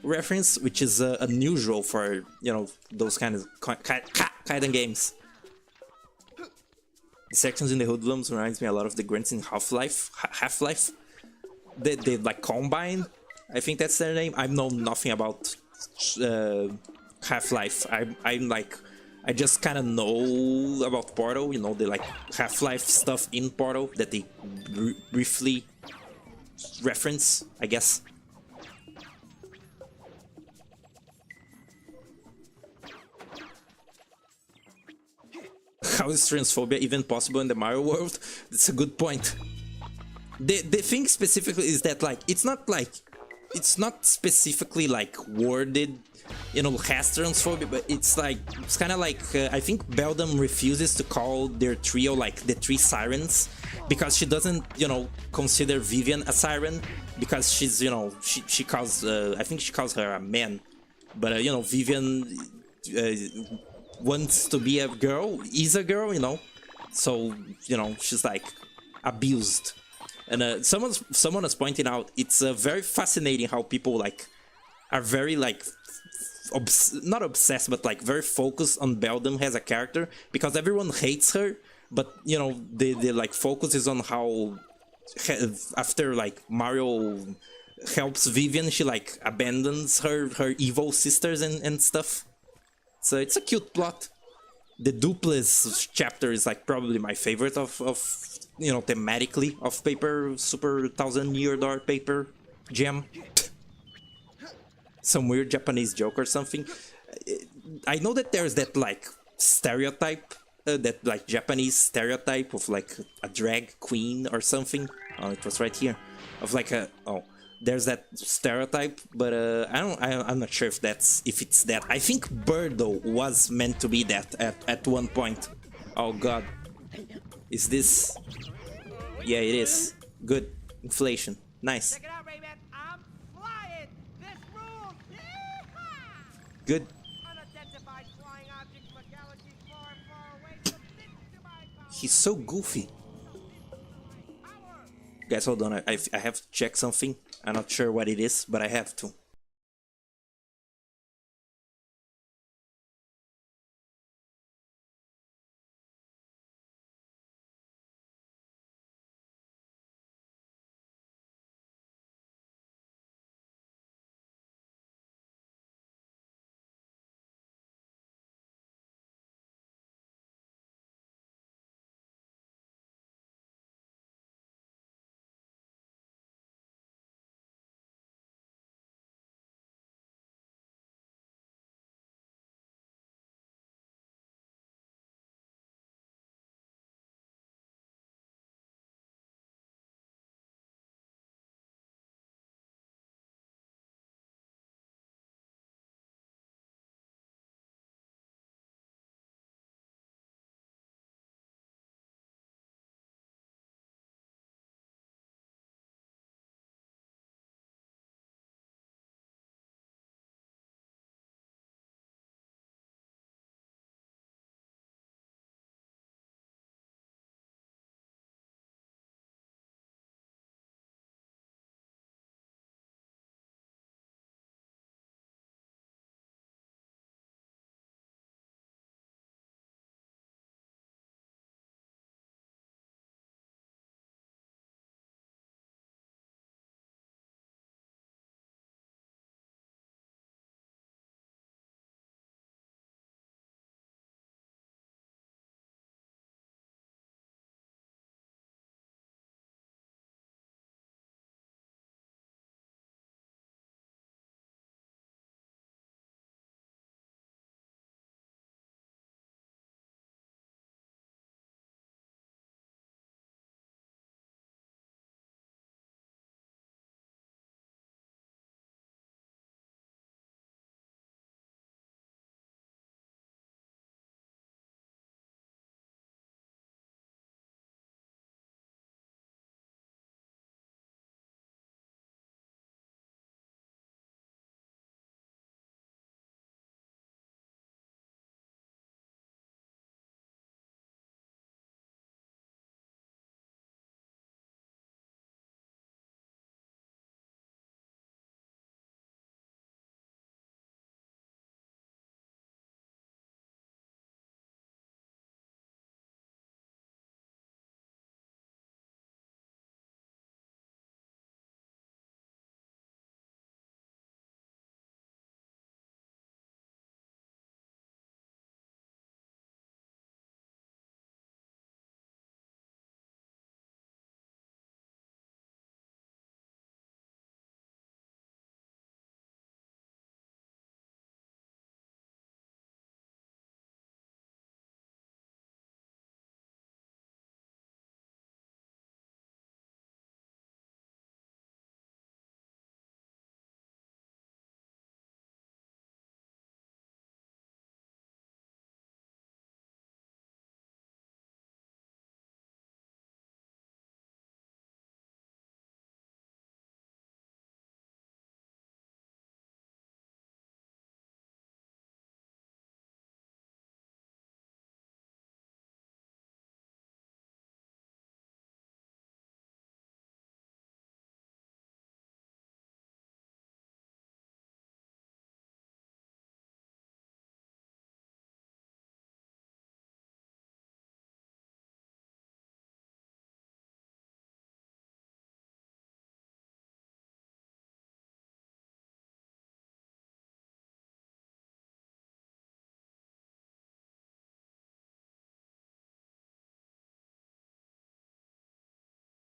reference, which is unusual for, you know, those kind of games. The sections in the Hoodlums reminds me a lot of the grunts in Half-Life. They like combine. I think that's their name. I know nothing about Half-Life. I'm like, I just kind of know about Portal. You know, the like Half-Life stuff in Portal that they briefly reference, I guess. How is transphobia even possible in the Mario world? That's a good point. The thing specifically is that like it's not like it's not specifically like worded, you know, has transphobia, but it's kind of like I think Beldam refuses to call their trio like the three sirens because she doesn't, you know, consider Vivian a siren because she's, you know, she calls I think she calls her a man, but you know, Vivian wants to be a girl, is a girl, you know, so you know she's like abused. And someone was pointing out it's very fascinating how people like are very like not obsessed but like very focused on Beldam as a character because everyone hates her, but you know the like focus is on how after like Mario helps Vivian, she like abandons her evil sisters and stuff. So it's a cute plot. The Duplis chapter is like probably my favorite of you know, thematically of Paper Super 1000 Year Door Paper Gem. Some weird Japanese joke or something. I know that there's that like stereotype, that like Japanese stereotype of like a drag queen or something. Oh, it was right here. Of like a there's that stereotype, but I'm not sure if it's that. I think Birdo was meant to be that at one point. Oh god. Is this? Yeah, it is. Good. Inflation. Nice. Check it out, Rayman. I'm flying. This rules. Yeehaw! Good. Unidentified flying object from a galaxy far, far away submits to my power. He's so goofy. Guys, hold on. I have to check something. I'm not sure what it is, but I have to.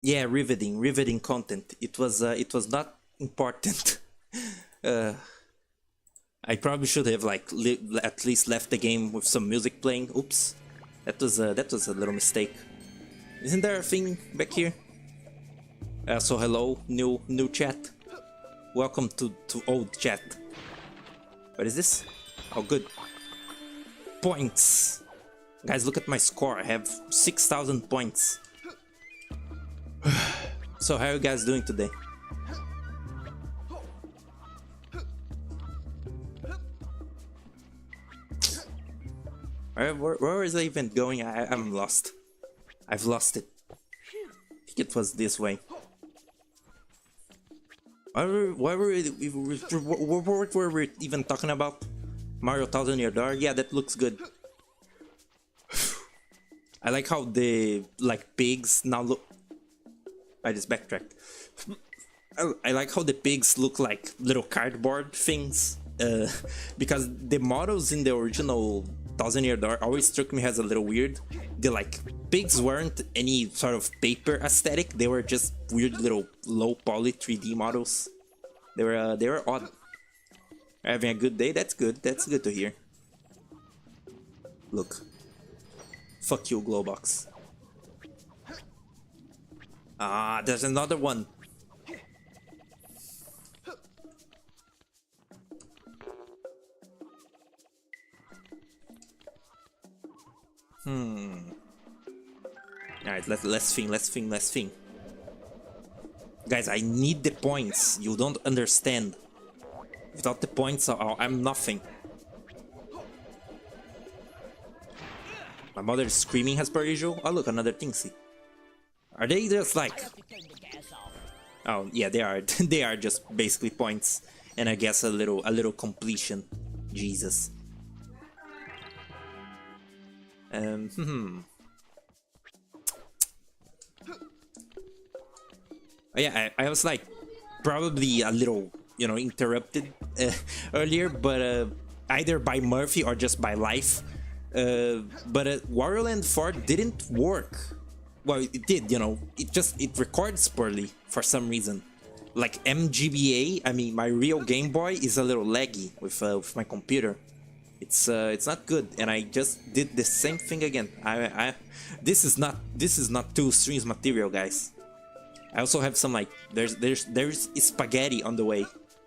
Yeah, riveting content. It was not important. uh, I probably should have like at least left the game with some music playing. Oops, that was a little mistake. Isn't there a thing back here? So hello, new chat. Welcome to old chat. What is this? Oh, good. Points. Guys, look at my score. I have 6,000 points. So how are you guys doing today? Where is I even going? I'm lost. I've lost it. I think it was this way. What were we even talking about? Mario 1000 Year Door? Yeah, that looks good. I like how the pigs now look. I just backtracked. I like how the pigs look like little cardboard things. Because the models in the original 1000 Year Door always struck me as a little weird. The pigs weren't any sort of paper aesthetic. They were just weird little low poly 3D models. They were odd. Having a good day? That's good. That's good to hear. Look. Fuck you, Glowbox. Ah, there's another one. Alright, let's think. Guys, I need the points. You don't understand. Without the points, I'm nothing. My mother is screaming as per usual. Oh look, another Tingsy. Are they just like... Oh yeah, they are. They are just basically points, and I guess a little completion. Jesus. Oh, yeah, I was like probably a little, interrupted earlier, but either by Murphy or just by life. But Wario Land 4 didn't work. Well, it did, it records poorly for some reason. Like MGBA, I mean, my real Game Boy is a little laggy with my computer. It's not good, and I just did the same thing again. This is not 2 streams material, guys. I also have some there's spaghetti on the way,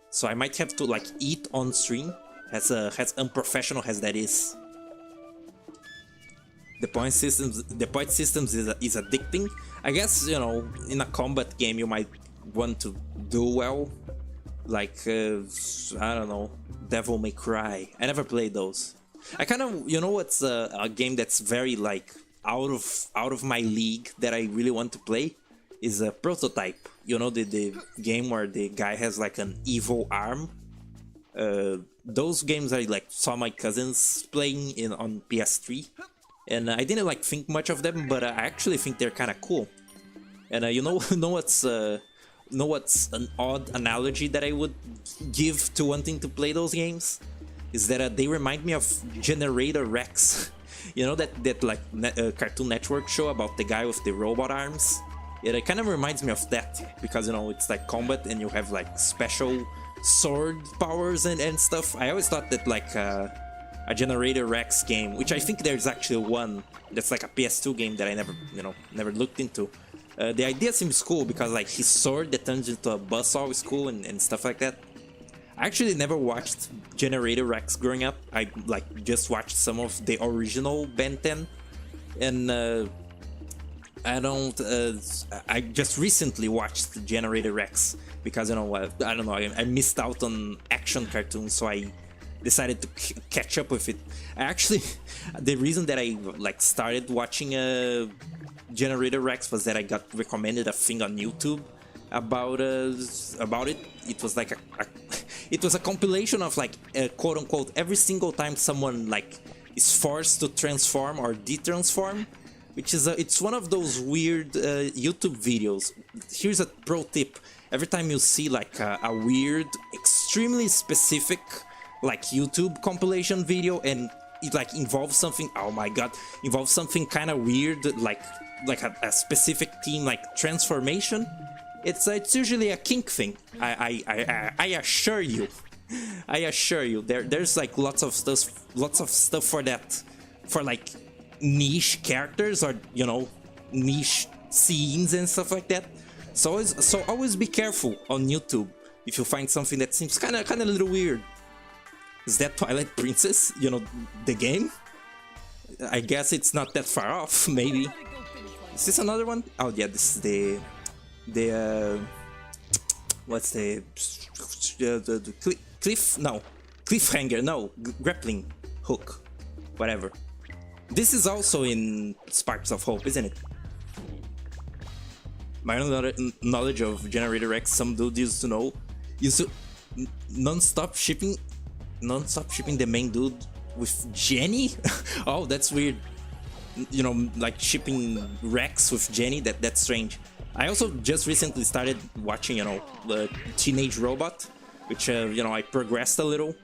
so I might have to eat on stream. As unprofessional as that is. The point systems is addicting. I guess in a combat game you might want to do well, I don't know, Devil May Cry. I never played those. I kind of what's a game that's very out of my league that I really want to play is a Prototype. The game where the guy has an evil arm. Those games I saw my cousins playing on PS3. And I didn't think much of them, but I actually think they're kind of cool. And what's an odd analogy that I would give to wanting to play those games is that they remind me of Generator Rex. that Cartoon Network show about the guy with the robot arms. It kind of reminds me of that because it's combat and you have special sword powers and stuff. I always thought that a Generator Rex game, which I think there's actually one that's a PS2 game that I never looked into. The idea seems cool because his sword that turns into a buzzsaw is cool and stuff like that. I actually never watched Generator Rex growing up. I just watched some of the original Ben 10, and I just recently watched Generator Rex because I don't know, I missed out on action cartoons, so I decided to catch up with it. Actually, the reason that I started watching Generator Rex was that I got recommended a thing on YouTube about it. It was it was a compilation of quote unquote every single time someone is forced to transform or de-transform, which is it's one of those weird YouTube videos. Here's a pro tip: every time you see a weird, extremely specific YouTube compilation video and it involves something, oh my god, involves something kind of weird like a specific theme like transformation, it's usually a kink thing. I assure you. I assure you, there's like lots of stuff for that, for like niche characters or niche scenes and stuff like that. So always be careful on YouTube if you find something that seems kind of a little weird. Is that Twilight Princess? The game? I guess it's not that far off. Maybe. Is this another one? Oh yeah, this is the what's the cliff? No, cliffhanger. No, grappling hook. Whatever. This is also in Sparks of Hope, isn't it? My knowledge of Generator X, some dude used to non-stop shipping the main dude with Jenny. Oh, that's weird. Like shipping Rex with Jenny. That's strange. I also just recently started watching, the Teenage Robot, which I progressed a little,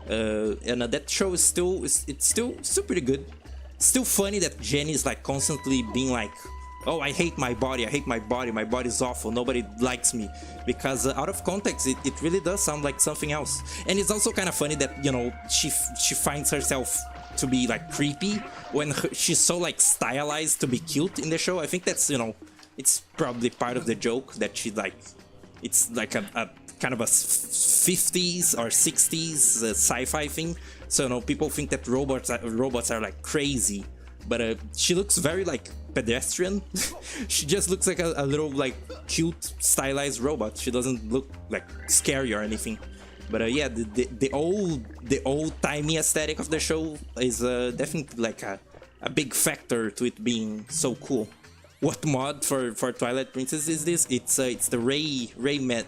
and that show is still pretty good. Still funny that Jenny is like constantly being like, oh, I hate my body, my body's awful, nobody likes me, because out of context it really does sound like something else. And it's also kind of funny that she finds herself to be like creepy when she's so like stylized to be cute in the show. I think that's it's probably part of the joke that she like, it's like a kind of a 50s or 60s sci-fi thing. So people think that robots are like crazy, but she looks very like pedestrian. She just looks like a little like cute stylized robot. She doesn't look like scary or anything. But yeah, the old timey aesthetic of the show is definitely like a big factor to it being so cool. What mod for Twilight Princess is this? It's the Rayman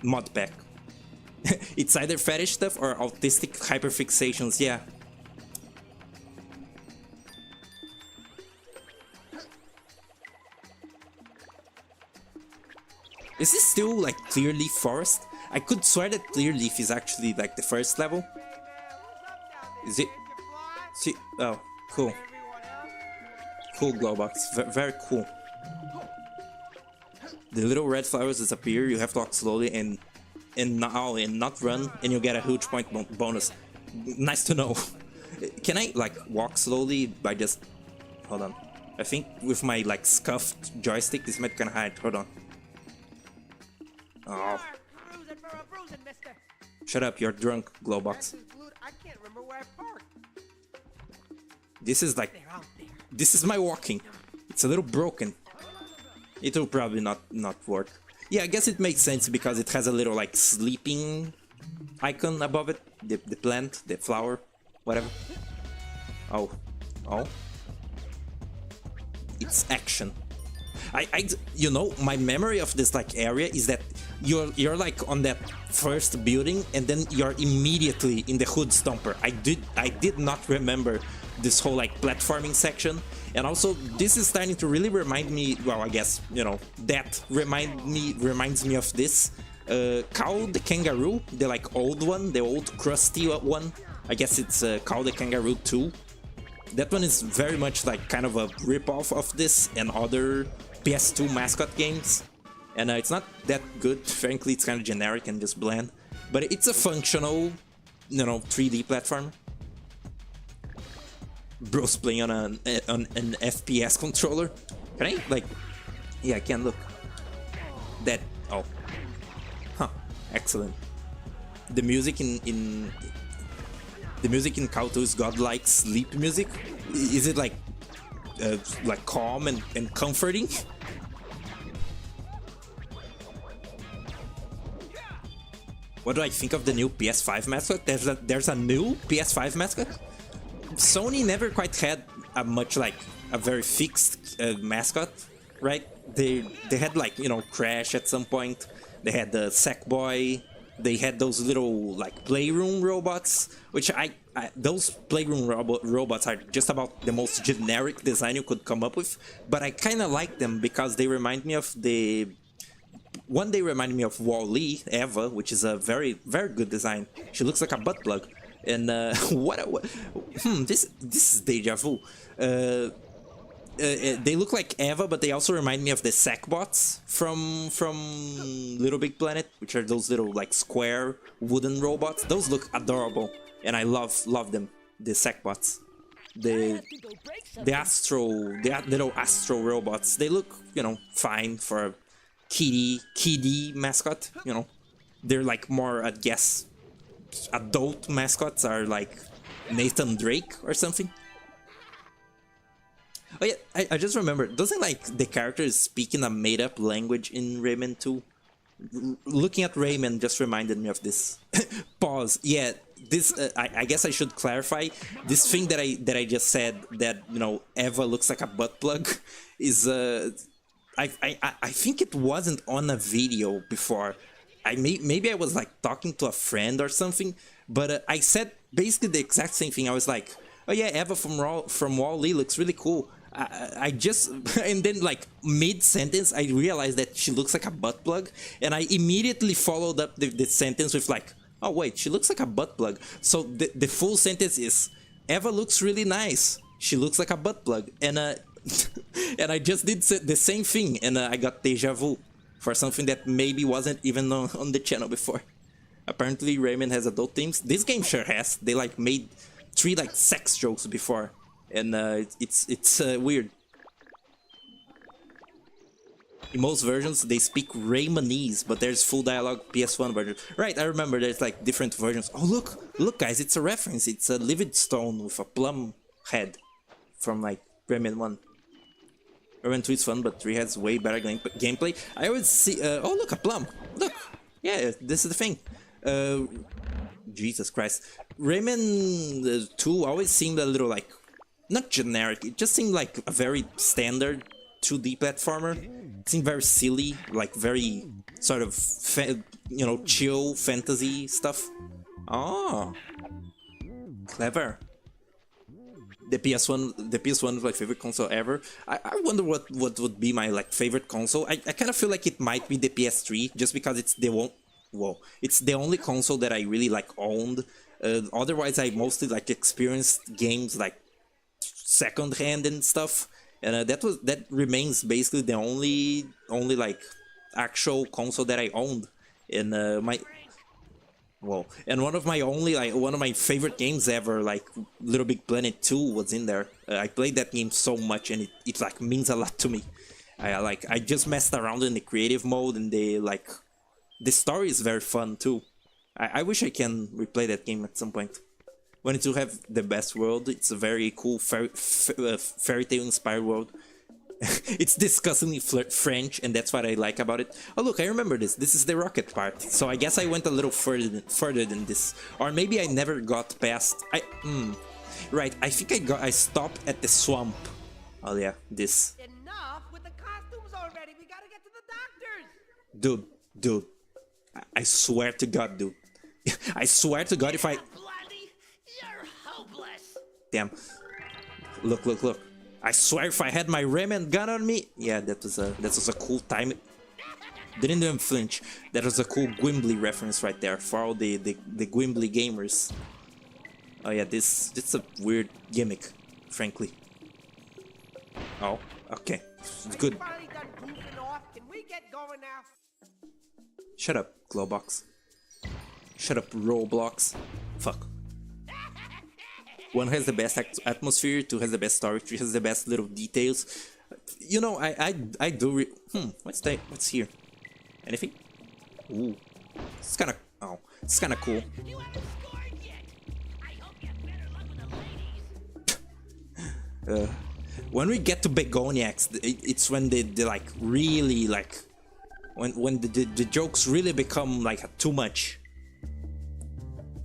mod pack. It's either fetish stuff or autistic hyperfixations. Yeah. Is this still like Clearleaf Forest? I could swear that Clearleaf is actually like the first level. Is it? See? Oh, cool. Cool Glowbox. Very cool. The little red flowers disappear. You have to walk slowly and not run, and you get a huge point bonus. Nice to know. Can I like walk slowly by just? Hold on. I think with my like scuffed joystick, this might kind of hide. Hold on. Oh. Shut up, you're drunk, Glowbox. This is like, this is my walking. It's a little broken. It will probably not work. Yeah, I guess it makes sense because it has a little like sleeping icon above it. The plant, the flower, whatever. Oh. It's action. My memory of this like area is that you're like on that first building and then you're immediately in the Hoodstomper. I did not remember this whole like platforming section, and also this is starting to really remind me. Well, I guess that reminds me of this Cow the Kangaroo, the like old one, the old crusty one. I guess it's Cow the Kangaroo 2. That one is very much like kind of a rip-off of this and other PS2 mascot games, and it's not that good. Frankly, it's kind of generic and just bland, but it's a functional 3D platformer. Bro's playing on an FPS controller. Can I like? Yeah, I can. Look. That. Oh. Huh. Excellent. The music in Cow 2 is godlike sleep music. Is it like calm and comforting? What do I think of the new PS5 mascot? There's a new PS5 mascot? Sony never quite had a very fixed mascot, right? They had like Crash at some point. They had the Sackboy. They had those little like playroom robots, which those playroom robots are just about the most generic design you could come up with. But I kind of like them because they remind me of They remind me of Wall-E, Eva, which is a very, very good design. She looks like a butt plug. And this is deja vu. they look like Eva, but they also remind me of the Sackbots from Little Big Planet, which are those little like square wooden robots. Those look adorable, and I love them. The Sackbots, the little Astro robots. They look, you know, fine for a kiddie mascot. You know, they're like more, I guess, adult mascots are like Nathan Drake or something. Oh yeah, I just remembered, doesn't like the characters speak in a made-up language in Rayman 2? Looking at Rayman just reminded me of this. Pause. Yeah, this I guess I should clarify. This thing that I just said, that, you know, Eva looks like a butt plug, is I think it wasn't on a video before. Maybe I was like talking to a friend or something, but I said basically the exact same thing. I was like, oh yeah, Eva from Wall-E looks really cool. I just, and then like mid-sentence I realized that she looks like a butt plug, and I immediately followed up the sentence with like, oh wait, she looks like a butt plug. So the full sentence is, Eva looks really nice, she looks like a butt plug. And and I just did the same thing, and I got deja vu for something that maybe wasn't even on the channel before. Apparently Rayman has adult themes. This game sure has. They like made 3 like sex jokes before, and it's weird. In most versions they speak Raymanese, but there's full dialogue PS1 version. Right, I remember there's like different versions. Oh look guys, it's a reference. It's a livid stone with a plum head from like Rayman 1. Rayman 2 is fun, but 3 has way better gameplay. I always see, oh look, a plum. Look, yeah, this is the thing. Jesus Christ. Rayman 2 always seemed a little like, not generic, it just seemed like a very standard 2D platformer. It seemed very silly, like very sort of, you know, chill fantasy stuff. Oh, clever. The PS1 is my favorite console ever. I wonder what would be my like favorite console. I kind of feel like it might be the PS3, just because it's the only console that I really like owned. Otherwise, I mostly like experienced games like second hand and stuff, and that remains basically the only like actual console that I owned. And and one of my favorite games ever, like Little Big Planet 2, was in there. I played that game so much, and it like means a lot to me. I just messed around in the creative mode, and the story is very fun too. I wish I can replay that game at some point. When it will have the best world, it's a very cool fairy tale inspired world. It's disgustingly French, and that's what I like about it. Oh look, I remember this. This is the rocket part. So I guess I went a little further than this, or maybe I never got past. Right. I think I stopped at the swamp. Oh yeah, this. Enough with the costumes already. We gotta get to the doctors. Dude. I swear to God, dude. I swear to God, if I. Bloody, you're hopeless. Damn. Look. I swear if I had my Rayman gun on me... Yeah, that was a cool time. Didn't even flinch. That was a cool Gwimbly reference right there for all the Gwimbly gamers. Oh yeah, this is a weird gimmick, frankly. Oh, okay. It's good. Finally done goofing off. Can we get going now? Shut up, Glowbox. Shut up, Roblox. Fuck. 1 has the best atmosphere, 2 has the best story, 3 has the best little details. You know, I do what's that? What's here? Anything? Ooh. It's kinda cool. You haven't scored yet. I hope you have better luck with the ladies. When we get to Begoniacs, it's when they like really like when the jokes really become like too much.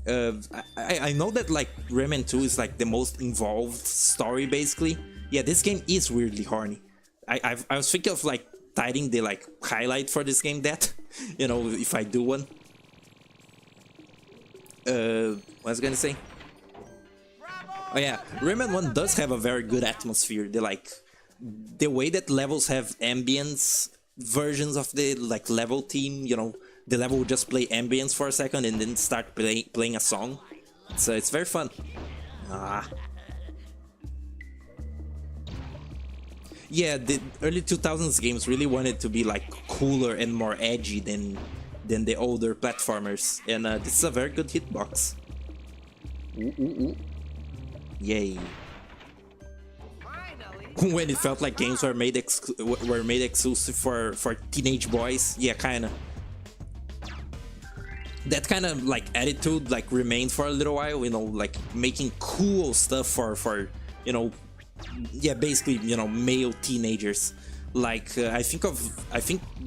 I know that like Rayman 2 is like the most involved story basically. Yeah, this game is weirdly horny. I was thinking of like titling the like highlight for this game that, you know, if I do one. What was I gonna say? Oh yeah, Rayman 1 does have a very good atmosphere. The way that levels have ambience versions of the like level theme, you know, the level will just play ambience for a second and then start playing a song. So it's very fun. Yeah, the early 2000s games really wanted to be like cooler and more edgy than the older platformers, and this is a very good hitbox. Ooh, ooh, ooh. Yay. When it felt like games were made exclusive for teenage boys, yeah, kinda. That kind of like attitude like remained for a little while, you know, like making cool stuff for you know, yeah, basically, you know, male teenagers. Like I think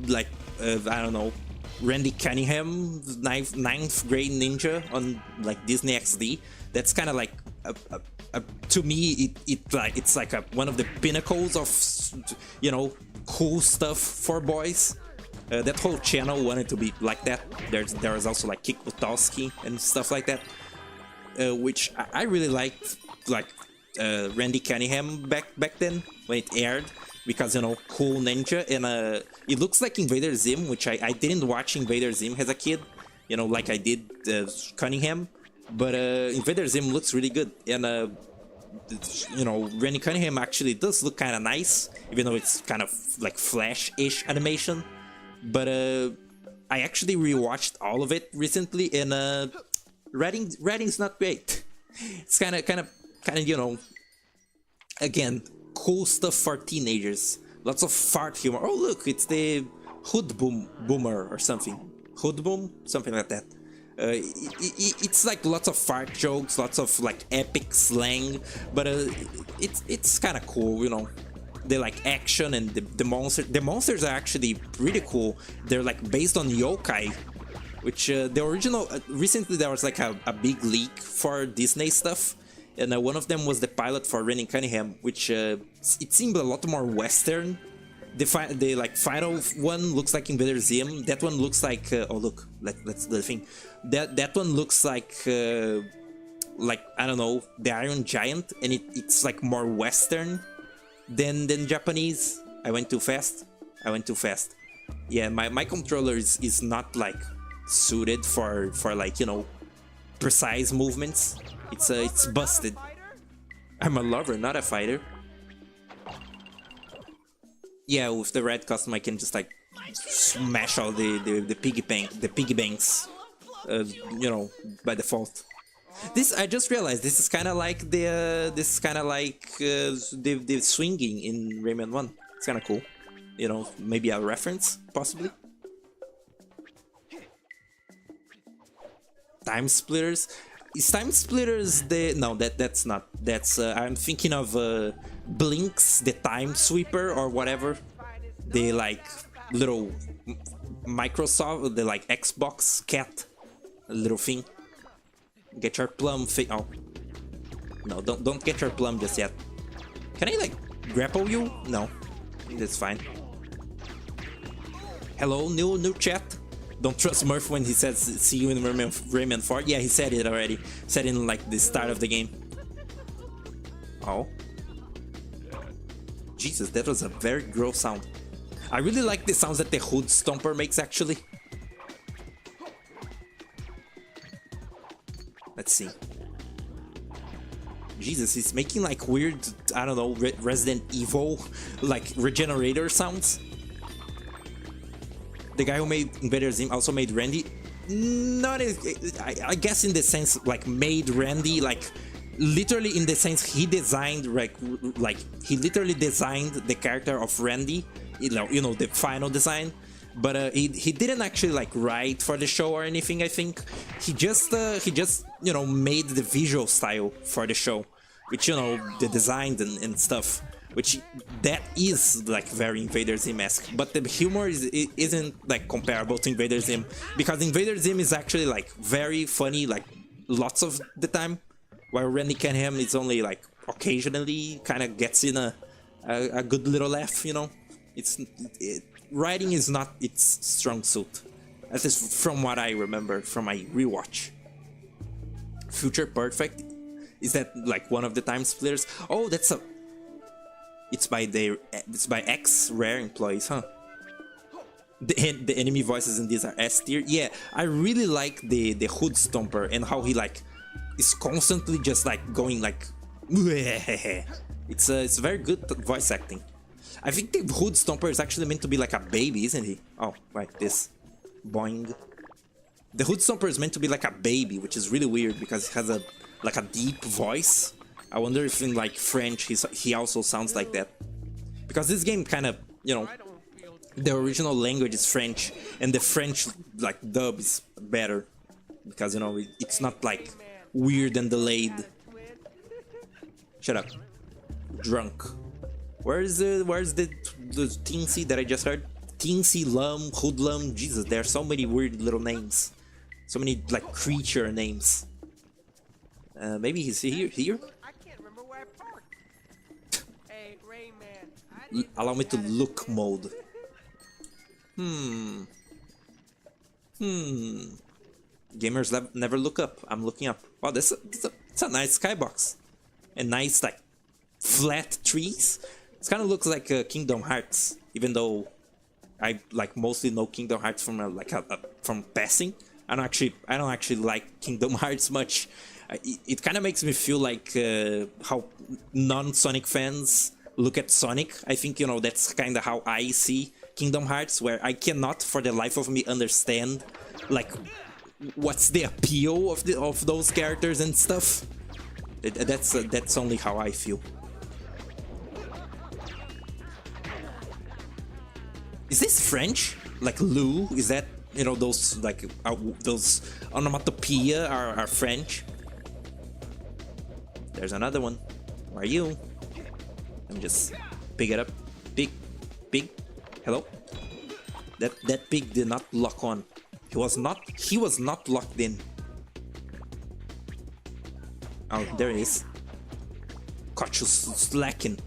like I don't know, Randy Cunningham, ninth grade ninja on like Disney XD. That's kind of like to me it's like one of the pinnacles of, you know, cool stuff for boys. That whole channel wanted to be like that. There was also like Kick Buttowski and stuff like that, which I really liked, like Randy Cunningham back then when it aired, because, you know, cool ninja, and it looks like Invader Zim, which I didn't watch Invader Zim as a kid, you know, like I did Cunningham, but Invader Zim looks really good, and you know, Randy Cunningham actually does look kind of nice, even though it's kind of like Flash-ish animation. But I actually rewatched all of it recently, and writing's not great. It's kind of, you know, again, cool stuff for teenagers. Lots of fart humor. Oh look, it's the Boomer or something. Hoodboom, something like that. It's like lots of fart jokes, lots of like epic slang, but it's kind of cool, you know. They like action, and the monsters are actually pretty cool. They're like based on yokai, which the original recently there was like a big leak for Disney stuff, and one of them was the pilot for Randy Cunningham, which it seemed a lot more Western. The like final one looks like Invader Zim. That one looks like oh look, let's do the thing. That one looks like I don't know, the Iron Giant, and it's like more Western than Japanese. I went too fast. Yeah, my controller is not like suited for like, you know, precise movements. It's busted. I'm a lover, not a fighter. Yeah, with the red costume I can just like smash all the piggy banks, you know, by default. This, I just realized, this is kind of like the swinging in Rayman 1. It's kind of cool, you know, maybe a reference, possibly. Time Splitters. Is Time Splitters the... No, that's not. That's I'm thinking of Blinks, the Time Sweeper or whatever. The like little Microsoft, the like Xbox cat, little thing. Get your plum oh. No, don't get your plum just yet. Can I like grapple you? No. That's fine. Hello, new chat. Don't trust Murph when he says see you in Rayman 4. Yeah, he said it already. Said in like the start of the game. Oh. Jesus, that was a very gross sound. I really like the sounds that the Hoodstomper makes actually. Let's see. Jesus, he's making like weird, I don't know, Resident Evil, like regenerator sounds. The guy who made Invader Zim also made Randy. Not, I guess in the sense, like made Randy, like literally in the sense he designed, like he literally designed the character of Randy, you know, the final design. But he didn't actually like write for the show or anything. I think he just you know, made the visual style for the show, which, you know, the design and stuff, which that is like very Invader Zim-esque. But the humor isn't like comparable to Invader Zim, because Invader Zim is actually like very funny like lots of the time, while Randy Cunningham is only like occasionally kind of gets in a good little laugh, you know. Writing is not its strong suit, at least from what I remember from my rewatch. Future Perfect, is that like one of the Time Splitters? Oh, it's by X Rare employees, huh? The enemy voices in these are S tier. Yeah, I really like the Hoodstomper and how he like is constantly just like going like it's very good voice acting. I think the Hoodstomper is actually meant to be like a baby, isn't he? Oh, right, this. Boing. The Hoodstomper is meant to be like a baby, which is really weird because it has a like a deep voice. I wonder if in like French he also sounds like that. Because this game kind of, you know, the original language is French, and the French like dub is better because, you know, it's not like weird and delayed. Shut up. Drunk. Where's the Teensy that I just heard? Teensy, Lum, Hoodlum. Jesus, there are so many weird little names. So many like creature names. Maybe he's here? I can't remember where I parked. Hey, Rayman. Allow me to look mode. Gamers never look up. I'm looking up. Wow, it's a nice skybox. And nice like flat trees. It kind of looks like Kingdom Hearts, even though I like mostly know Kingdom Hearts from from passing. I don't actually like Kingdom Hearts much. It kind of makes me feel like how non-Sonic fans look at Sonic. I think, you know, that's kind of how I see Kingdom Hearts, where I cannot for the life of me understand like what's the appeal of those characters and stuff. That's only how I feel. Is this French? Like Lou? Is that, you know, those like those onomatopoeia are French? There's another one. Where are you? Let me just pick it up. Pig. Hello. That pig did not lock on. He was not locked in. Oh, there he is. Caught you slacking.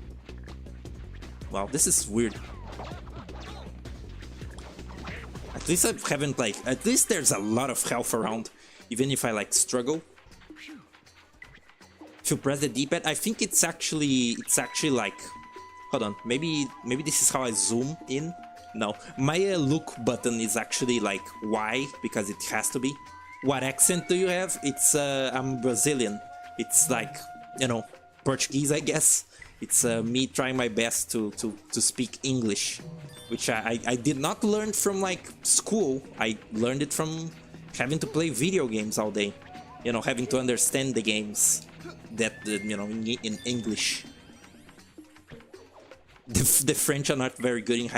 Wow, this is weird. At least I haven't like. At least there's a lot of health around, even if I like struggle. If you press the D-pad, I think it's actually like. Hold on, maybe this is how I zoom in. No, my look button is actually like Y because it has to be. What accent do you have? It's I'm Brazilian. It's like, you know, Portuguese, I guess. It's me trying my best to speak English, which I did not learn from like school. I learned it from having to play video games all day. You know, having to understand the games that you know in English. The French are not very good in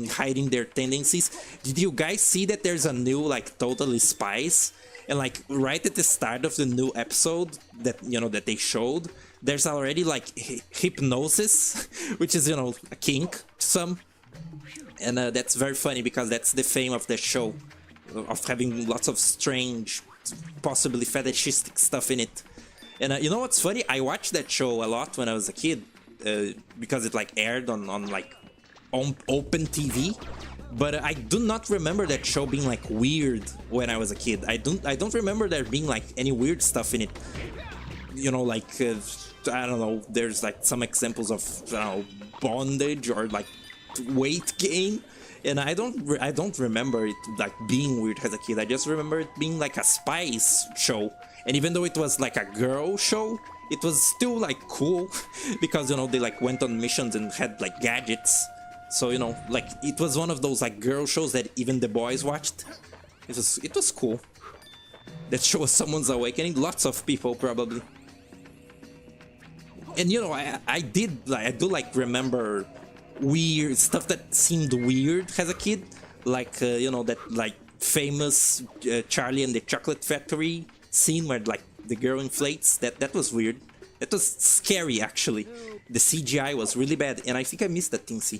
hiding their tendencies. Did you guys see that there's a new like Totally Spies? And like right at the start of the new episode that, you know, that they showed, there's already like hypnosis, which is, you know, a kink to some. And that's very funny because that's the fame of the show, of having lots of strange, possibly fetishistic stuff in it. And you know what's funny? I watched that show a lot when I was a kid because it like aired on like open TV. But I do not remember that show being like weird when I was a kid. I don't remember there being like any weird stuff in it. You know, like I don't know. There's like some examples of, I don't know, bondage or like weight gain, and I don't remember it like being weird as a kid. I just remember it being like a spies show, and even though it was like a girl show, it was still like cool because, you know, they like went on missions and had like gadgets. So, you know, like it was one of those like girl shows that even the boys watched. It was cool. That show was someone's awakening. Lots of people probably. And you know, I do like remember weird stuff that seemed weird as a kid, like you know, that like famous Charlie and the Chocolate Factory scene where like the girl inflates. That was weird. That was scary actually. The CGI was really bad, and I think I missed that Tinsy.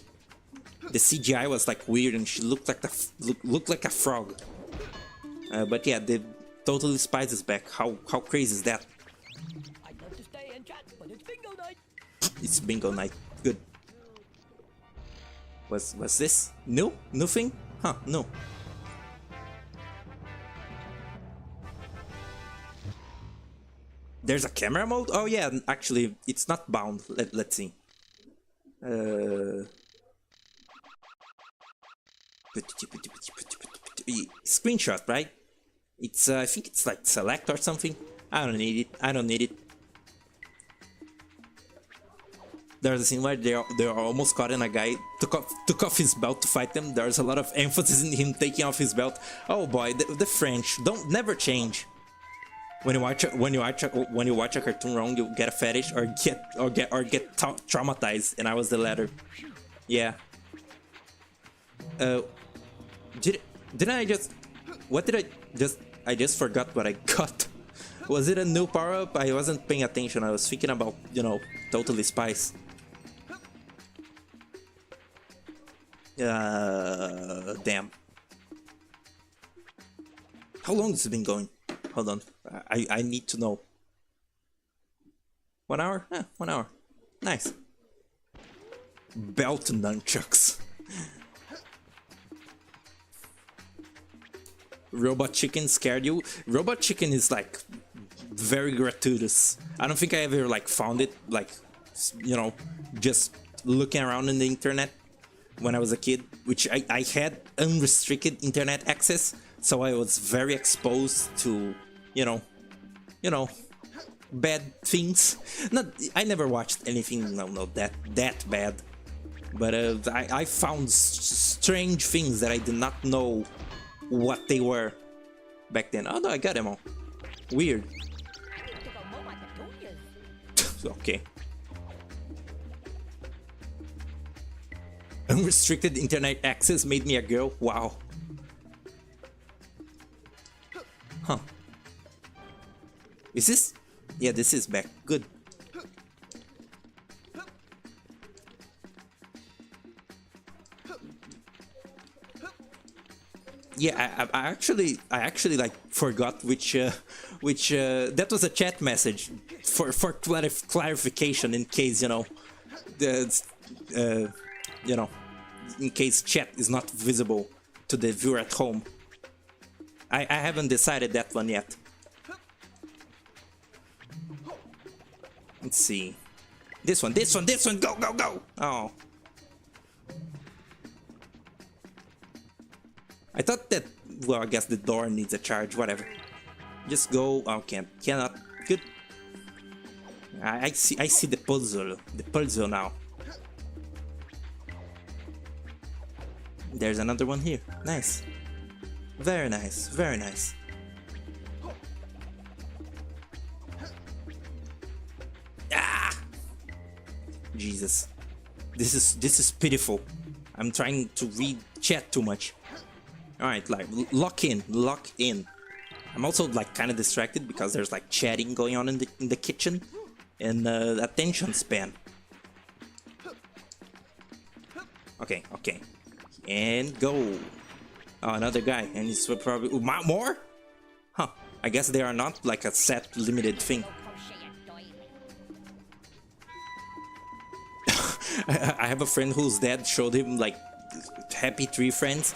The CGI was like weird, and she looked like a frog. But yeah, the Totally Spies is back. How crazy is that? I'd love to stay and chat, but it's bingo night. It's bingo night. Good. Was this new? Nothing? Huh? No. There's a camera mode? Oh yeah, actually, it's not bound. Let's see. Screenshot, right? It's I think it's like select or something. I don't need it. There's a scene where they're almost caught and a guy took off his belt to fight them. There's a lot of emphasis in him taking off his belt. Oh boy, the French don't never change. When you watch a cartoon wrong, you get a fetish or get traumatized, and I was the latter. Yeah. Didn't I just? What did I just? I just forgot what I got. Was it a new power-up? I wasn't paying attention. I was thinking about, you know, Totally Spice. Damn. How long has it been going? Hold on. I need to know. 1 hour? 1 hour. Nice. Belt nunchucks. Robot Chicken scared you? Robot Chicken is like very gratuitous. I don't think I ever like found it like, you know, just looking around in the internet when I was a kid, which I had unrestricted internet access, so I was very exposed to, you know, bad things. I never watched anything that bad, but I found strange things that I did not know what they were back then. Oh no, I got them all. Weird. Okay. Unrestricted internet access made me a girl? Wow. Huh. Is this? Yeah, this is back. Good. Yeah, I actually like forgot which that was a chat message for clarification, in case, you know, you know, in case chat is not visible to the viewer at home. I haven't decided that one yet. Let's see. This one, go! Oh. I thought that, well, I guess the door needs a charge, whatever. Just go. Oh, cannot. Good. I see the puzzle now. There's another one here. Nice. Very nice, very nice. Ah! Jesus. This is pitiful. I'm trying to read chat too much. Alright, like, lock in. I'm also like kind of distracted because there's like chatting going on in the kitchen, and attention span. Okay, and go. Oh, another guy, and he's probably more. Huh? I guess they are not like a set limited thing. I have a friend whose dad showed him like Happy Tree Friends.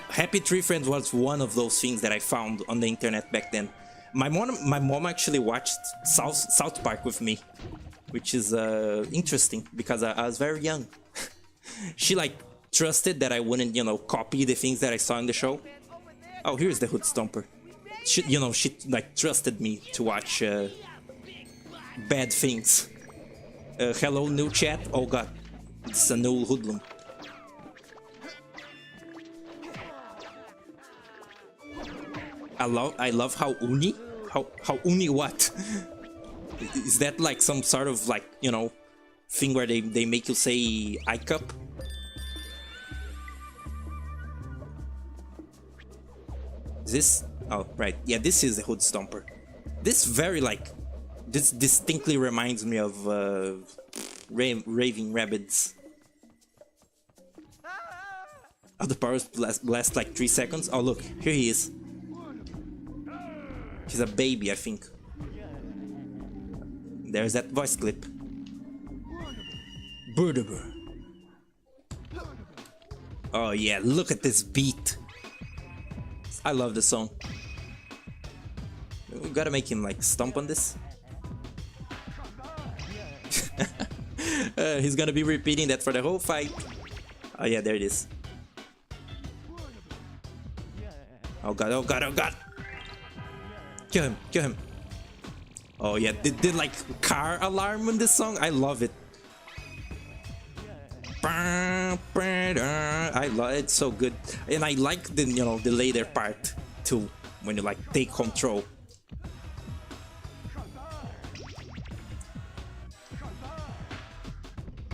Happy Tree Friends was one of those things that I found on the internet back then. My mom actually watched South Park with me, which is interesting because I was very young. She like trusted that I wouldn't, you know, copy the things that I saw in the show. Oh, here's the Hoodstomper. She like trusted me to watch bad things. Hello, new chat. Oh god, it's a new hoodlum. I love how uni? How uni what? Is that like some sort of like, you know, thing where they make you say I cup? Is this? Oh, right. Yeah, this is the Hoodstomper. This very like, this distinctly reminds me of Raving Rabbids. Oh, the powers last like 3 seconds. Oh look, here he is. He's a baby, I think. There's that voice clip. Burdaber. Oh yeah, look at this beat. I love the song. We gotta make him like stomp on this. He's gonna be repeating that for the whole fight. Oh yeah, there it is. Oh god, oh god, oh god. Kill him, kill him. Oh yeah, they did like car alarm in this song. I love it. I love it, so good, and I like the the later part too, when you like take control.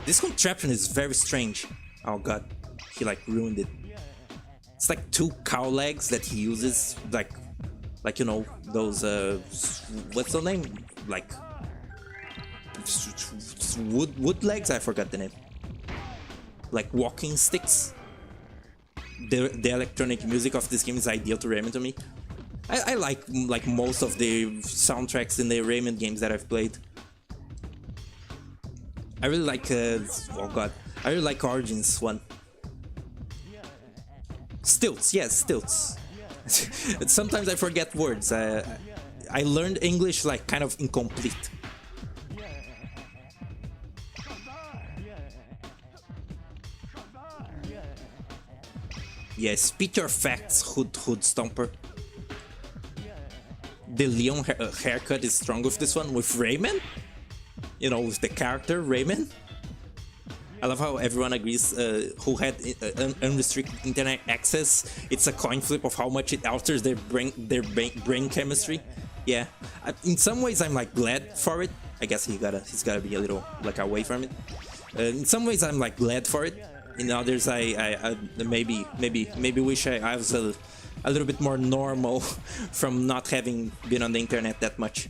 This contraption is very strange. Oh god, he like ruined it. It's like two cow legs that he uses, like those what's the name? Like wood legs? I forgot the name. Like walking sticks. The electronic music of this game is ideal to Rayman to me. I like most of the soundtracks in the Rayman games that I've played. I really like oh god, I really like Origins one. Stilts, yes, stilts. Sometimes I forget words. I learned English like kind of incomplete. Yeah, spit your facts, Hoodstomper. The Leon haircut is strong with this one, with Rayman. You know, with the character Rayman. I love how everyone agrees who had unrestricted internet access. It's a coin flip of how much it alters their brain chemistry. Yeah, in some ways I'm like glad for it. I guess he's gotta be a little like away from it. In some ways I'm like glad for it. In others I maybe wish I was a little bit more normal from not having been on the internet that much.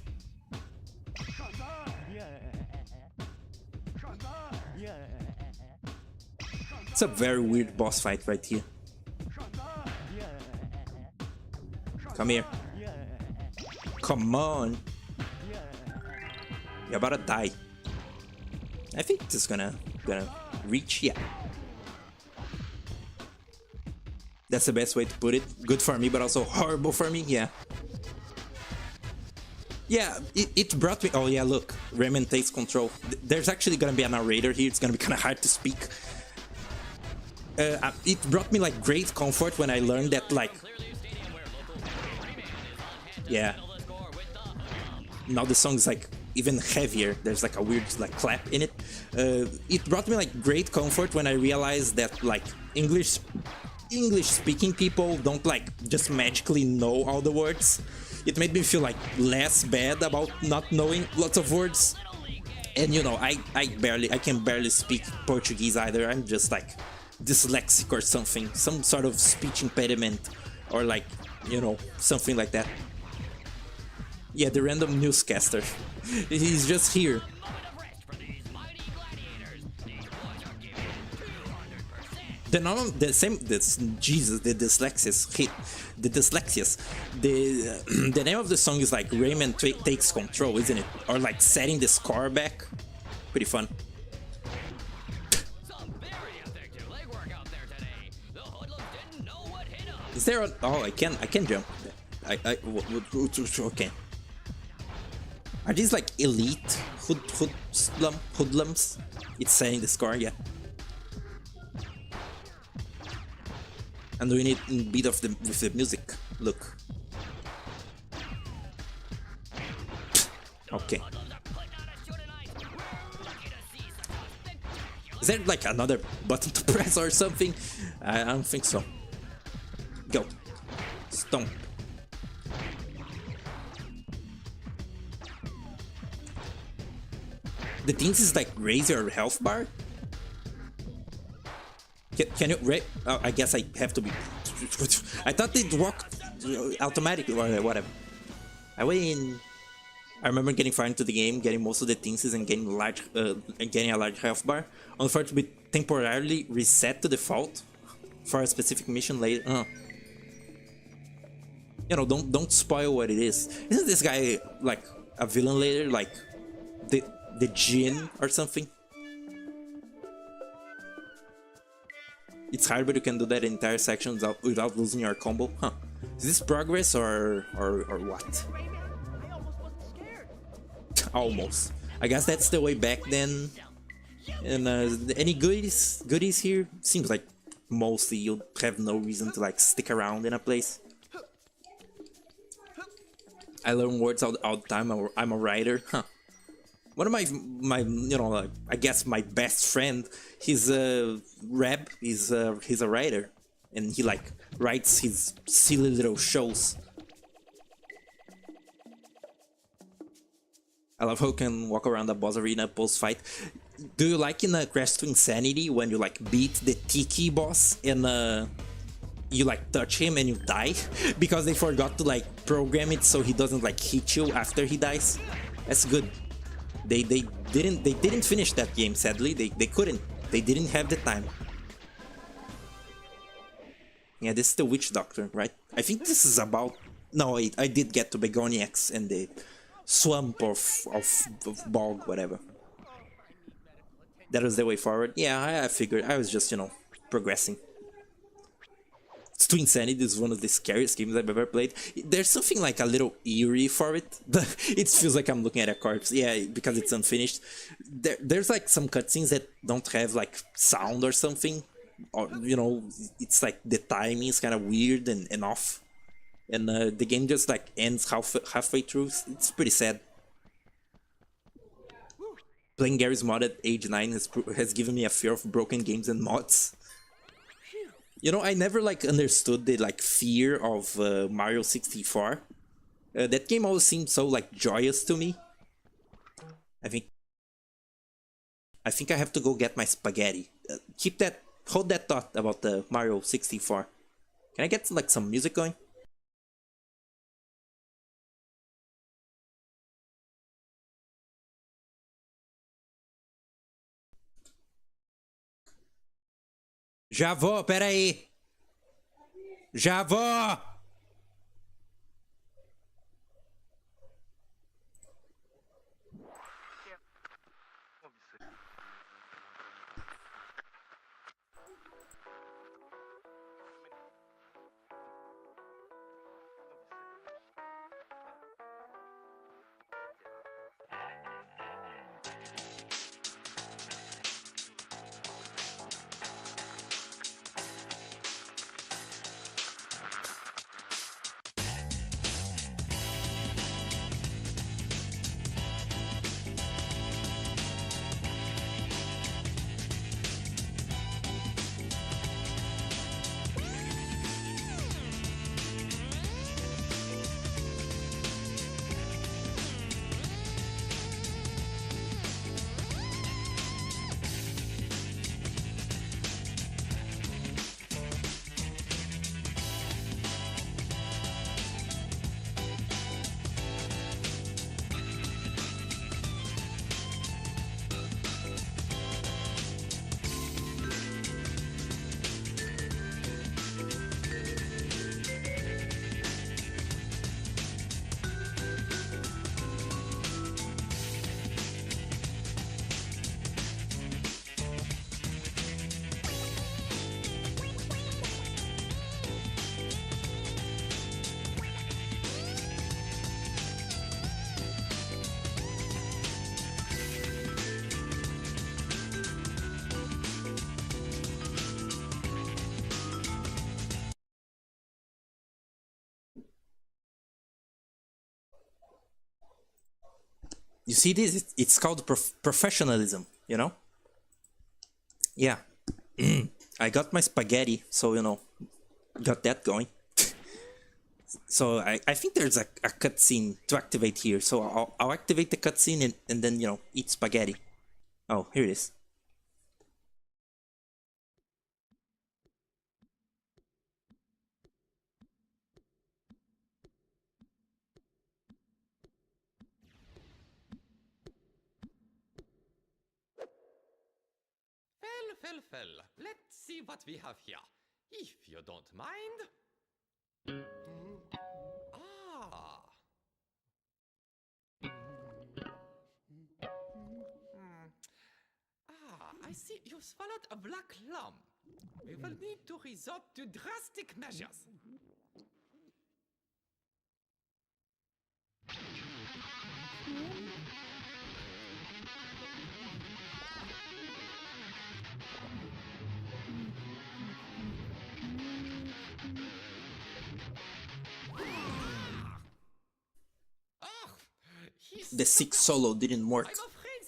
It's a very weird boss fight right here. Come here. Come on. You're about to die. I think this is gonna reach, yeah. That's the best way to put it. Good for me, but also horrible for me, yeah. Yeah, it brought me... Oh yeah, look. Rayman takes control. There's actually gonna be a narrator here. It's gonna be kind of hard to speak. It brought me like great comfort when I learned that like... Yeah. Now the song is like even heavier. There's like a weird like clap in it. It brought me like great comfort when I realized that like English speaking people don't like just magically know all the words. It made me feel like less bad about not knowing lots of words. And you know, I can barely speak Portuguese either. I'm just like dyslexic or something, some sort of speech impediment, or like, you know, something like that. Yeah, the random newscaster. He's just here. The name of the song is like Rayman takes control, isn't it? Or like setting the score back. Pretty fun. Is there a... Oh, I can jump. Okay. Are these like elite hoodlums? It's setting the score, yeah. And doing it in beat of with the music. Look. Okay. Is there like another button to press or something? I don't think so. Go. Stomp. The things is like raise your health bar? Can you... Oh, I guess I have to be... I thought it worked automatically or whatever. I win. I remember getting far into the game, getting most of the things and getting a large health bar, only for it to be temporarily reset to default for a specific mission later. You know, don't spoil what it is. Isn't this guy like a villain later, like the Jinn or something? It's hard, but you can do that entire section without losing your combo. Huh? Is this progress or what? I almost wasn't scared. Almost. I guess that's the way back then. And any goodies here? Seems like mostly you'll have no reason to like stick around in a place. I learn words all the time. I'm a writer. Huh? One of my I guess my best friend, he's a rap, he's a writer, and he like writes his silly little shows. I love how you can walk around the boss arena post fight. Do you like in a Crash to Insanity when you like beat the Tiki boss and you like touch him and you die because they forgot to like program it so he doesn't like hit you after he dies? That's good. They didn't finish that game, sadly. They couldn't. They didn't have the time. Yeah, this is the Witch Doctor, right? I think this is about... No, I did get to Begoniacs and the swamp of bog, whatever. That was the way forward. Yeah, I figured. I was just, progressing. Twin Insanity is one of the scariest games I've ever played. There's something like a little eerie for it. It feels like I'm looking at a corpse. Yeah, because it's unfinished. There's like some cutscenes that don't have like sound or something. Or, it's like the timing is kind of weird and off. And the game just like ends halfway through. It's pretty sad. Playing Garry's Mod at age 9 has given me a fear of broken games and mods. I never like understood the like fear of Mario 64. That game always seemed so like joyous to me. I think I have to go get my spaghetti. Hold that thought about the Mario 64. Can I get some music going? Já vou, pera aí. Já vou. You see this? It's called professionalism, Yeah. I got my spaghetti, so, got that going. So I think there's a cutscene to activate here, so I'll activate the cutscene and then, eat spaghetti. Oh, here it is. Well. Let's see what we have here. If you don't mind. Ah. I see you swallowed a black lump. We will need to resort to drastic measures. The 6 solo didn't work. I'm afraid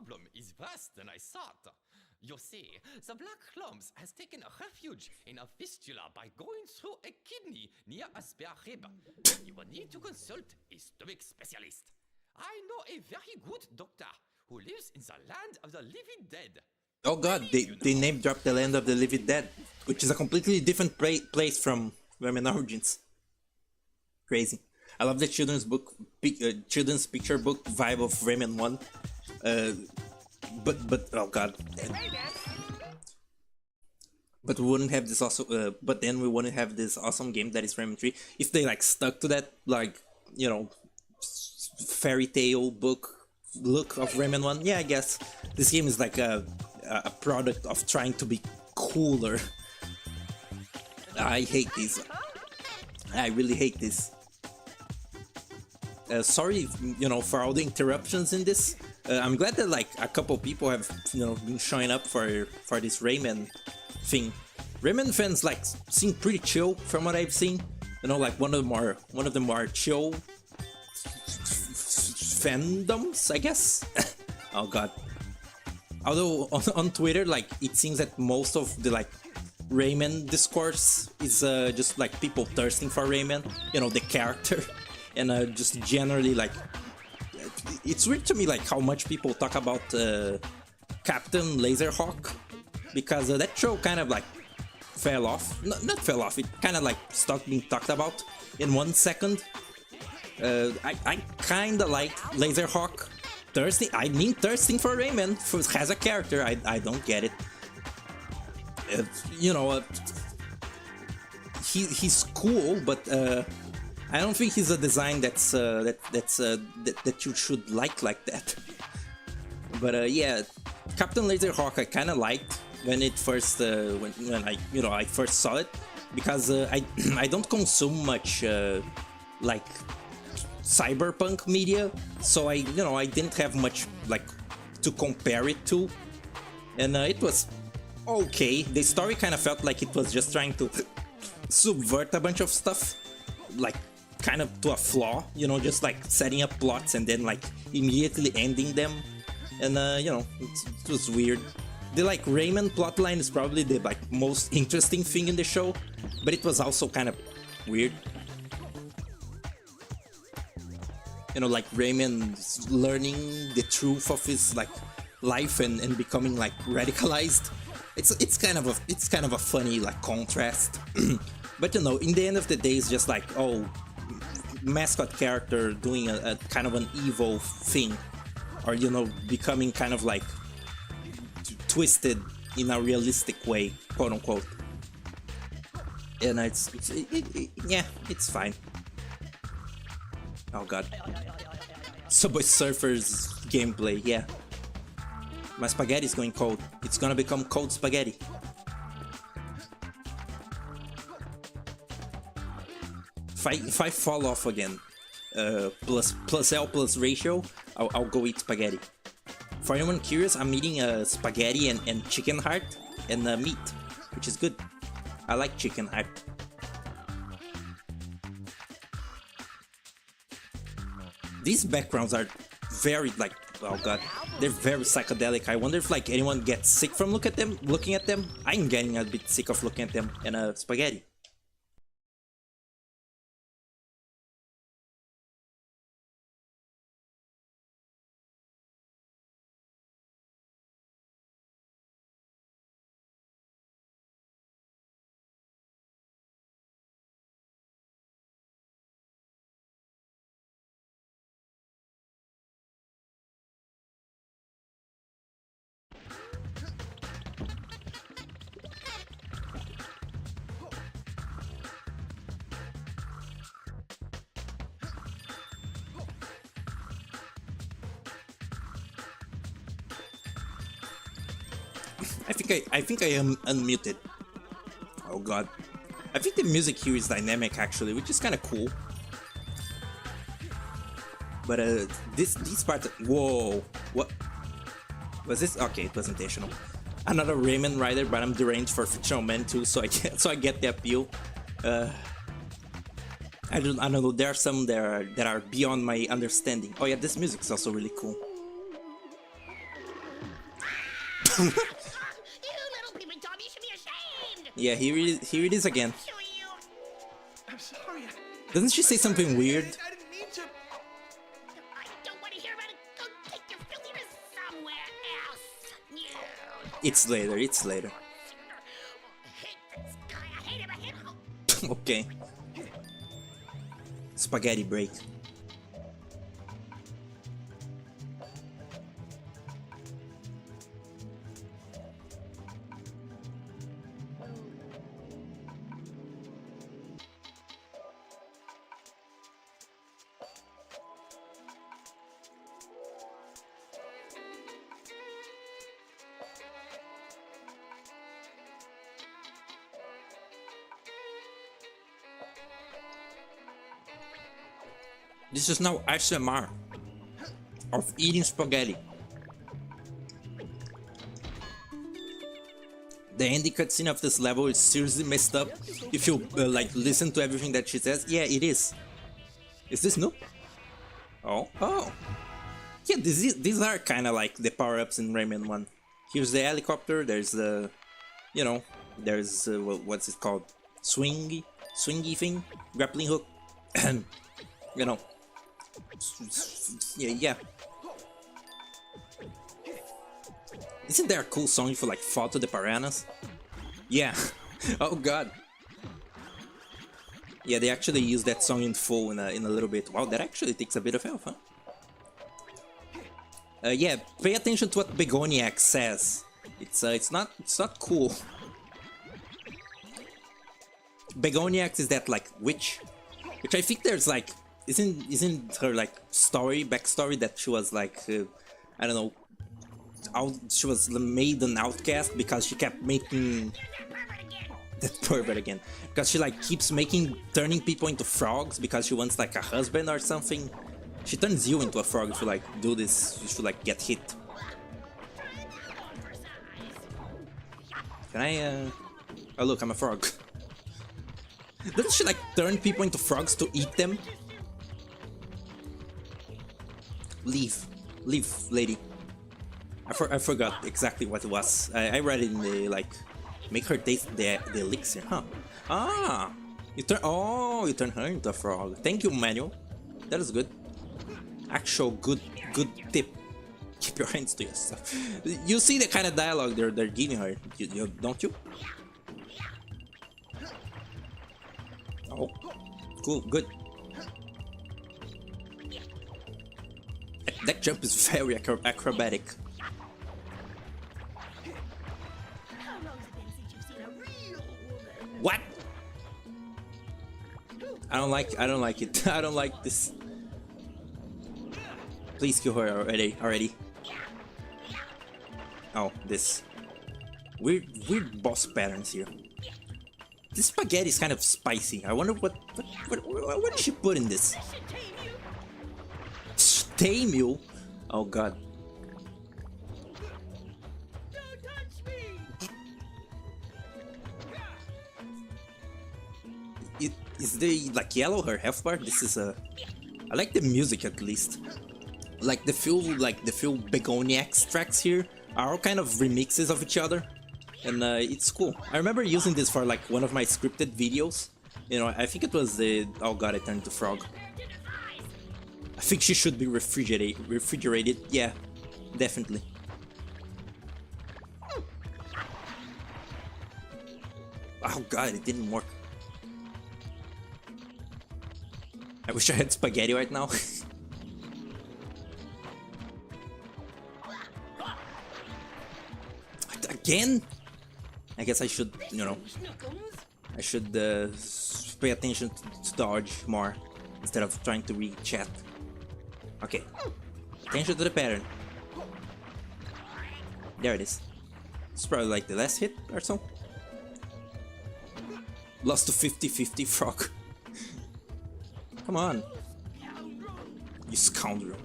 problem is worse than I thought. You see, the Black Lumps has taken refuge in a fistula by going through a kidney near a spare rib. You will need to consult a stomach specialist. I know a very good doctor who lives in the land of the living dead. Oh god, they name dropped the land of the living dead, which is a completely different place from Rayman Origins. Crazy. I love the children's book, children's picture book vibe of Rayman 1. But oh god. But we wouldn't have this also. But then we wouldn't have this awesome game that is Rayman 3 if they like stuck to that, like, you know, fairy tale book look of Rayman 1. Yeah, I guess this game is like a product of trying to be cooler. I hate this. I really hate this. Sorry, you know, for all the interruptions in this. I'm glad that like a couple people have, you know, been showing up for this Rayman thing. Rayman fans like seem pretty chill from what I've seen. You know, like one of the more chill fandoms, I guess. Oh god. Although on Twitter, like it seems that most of the like Rayman discourse is just like people thirsting for Rayman, you know, the character, and just generally like it's weird to me like how much people talk about Captain Laserhawk, because that show kind of like fell off. Not fell off, it kind of like stopped being talked about in 1 second. I kind of like Laserhawk. Thirsting for Rayman as a character. I don't get it. You know, he's cool, but I don't think he's a design that you should like that. But yeah, Captain Laserhawk I kind of liked when it first when I first saw it, because I don't consume much like cyberpunk media, so I didn't have much like to compare it to, and it was okay. The story kind of felt like it was just trying to subvert a bunch of stuff, like kind of to a flaw, you know, just like setting up plots and then like immediately ending them, and you know, it was weird. The like Rayman plotline is probably the like most interesting thing in the show, but it was also kind of weird. You know, like Rayman learning the truth of his like life and becoming like radicalized. It's kind of a funny like contrast. But you know, in the end of the day, it's just like, oh, mascot character doing a kind of an evil thing, or you know, becoming kind of like twisted in a realistic way, quote unquote. And yeah, it's fine. Oh god. Subway Surfers gameplay, yeah. My spaghetti's going cold. It's gonna become cold spaghetti. If I fall off again, plus L plus ratio, I'll go eat spaghetti. For anyone curious, I'm eating spaghetti and chicken heart and meat, which is good. I like chicken heart. These backgrounds are very like, oh god, they're very psychedelic. I wonder if like anyone gets sick from looking at them. I'm getting a bit sick of looking at them. And spaghetti. I think I am unmuted. Oh god. I think the music here is dynamic actually, which is kind of cool. But these parts, whoa, what was this? Okay, it was intentional. Another Rayman rider, but I'm deranged for Fictional Man too, so I get the appeal. I don't know. There are some that are beyond my understanding. Oh yeah, this music is also really cool. You little peeping Tom, you should be ashamed! Yeah, here it is again. Show you! I'm sorry. Doesn't she say something weird? I didn't mean to. I don't want to hear about it. Go take your filthiness somewhere else. You. It's later, it's later. I hate this guy. I hate him. I hate him. Okay. Spaghetti break. This is now ASMR of eating spaghetti. The ending cutscene of this level is seriously messed up. If you like listen to everything that she says, yeah, it is. Is this new? Oh. Yeah, these are kind of like the power-ups in Rayman 1. Here's the helicopter. There's the, you know, there's what's it called? Swingy thing, grappling hook, and you know. Yeah. Isn't there a cool song for like Fall to the Piranhas? Yeah. Oh god. Yeah, they actually use that song in full in a little bit. Wow, that actually takes a bit of health, huh? Yeah, pay attention to what Begoniac says. It's not cool. Begoniac is that like witch, which I think there's like isn't her like backstory that she was like I don't know, she was made an outcast because she kept making that pervert again because she like keeps turning people into frogs because she wants like a husband or something. She turns you into a frog if you like do this, if you like get hit. Can I oh look, I'm a frog. Doesn't she like turn people into frogs to eat them? Leave, lady. I forgot exactly what it was. I read it in the like, make her taste the elixir, huh? Ah, you turn her into a frog. Thank you, Manuel. That is good. Actual good tip. Keep your hands to yourself. You see the kind of dialogue they're giving her, don't you? Oh, cool, good. That jump is very acrobatic. What? I don't like it. I don't like this. Please kill her already. Oh, this weird boss patterns here. This spaghetti is kind of spicy. I wonder what did she put in this? Tame you? Oh god. Don't touch me. Is the like yellow her health bar? This is I like the music at least. Like the few Begoniac tracks here are all kind of remixes of each other, and it's cool. I remember using this for like one of my scripted videos. You know, I think it was the oh god, I turned to frog. I think she should be refrigerated. Yeah, definitely. Oh god, it didn't work. I wish I had spaghetti right now. Again? I guess I should, you know, I should pay attention to dodge more instead of trying to read chat. Okay, attention to the pattern. There it is. It's probably like the last hit or so. Lost to 50-50 frog. Come on. You scoundrel.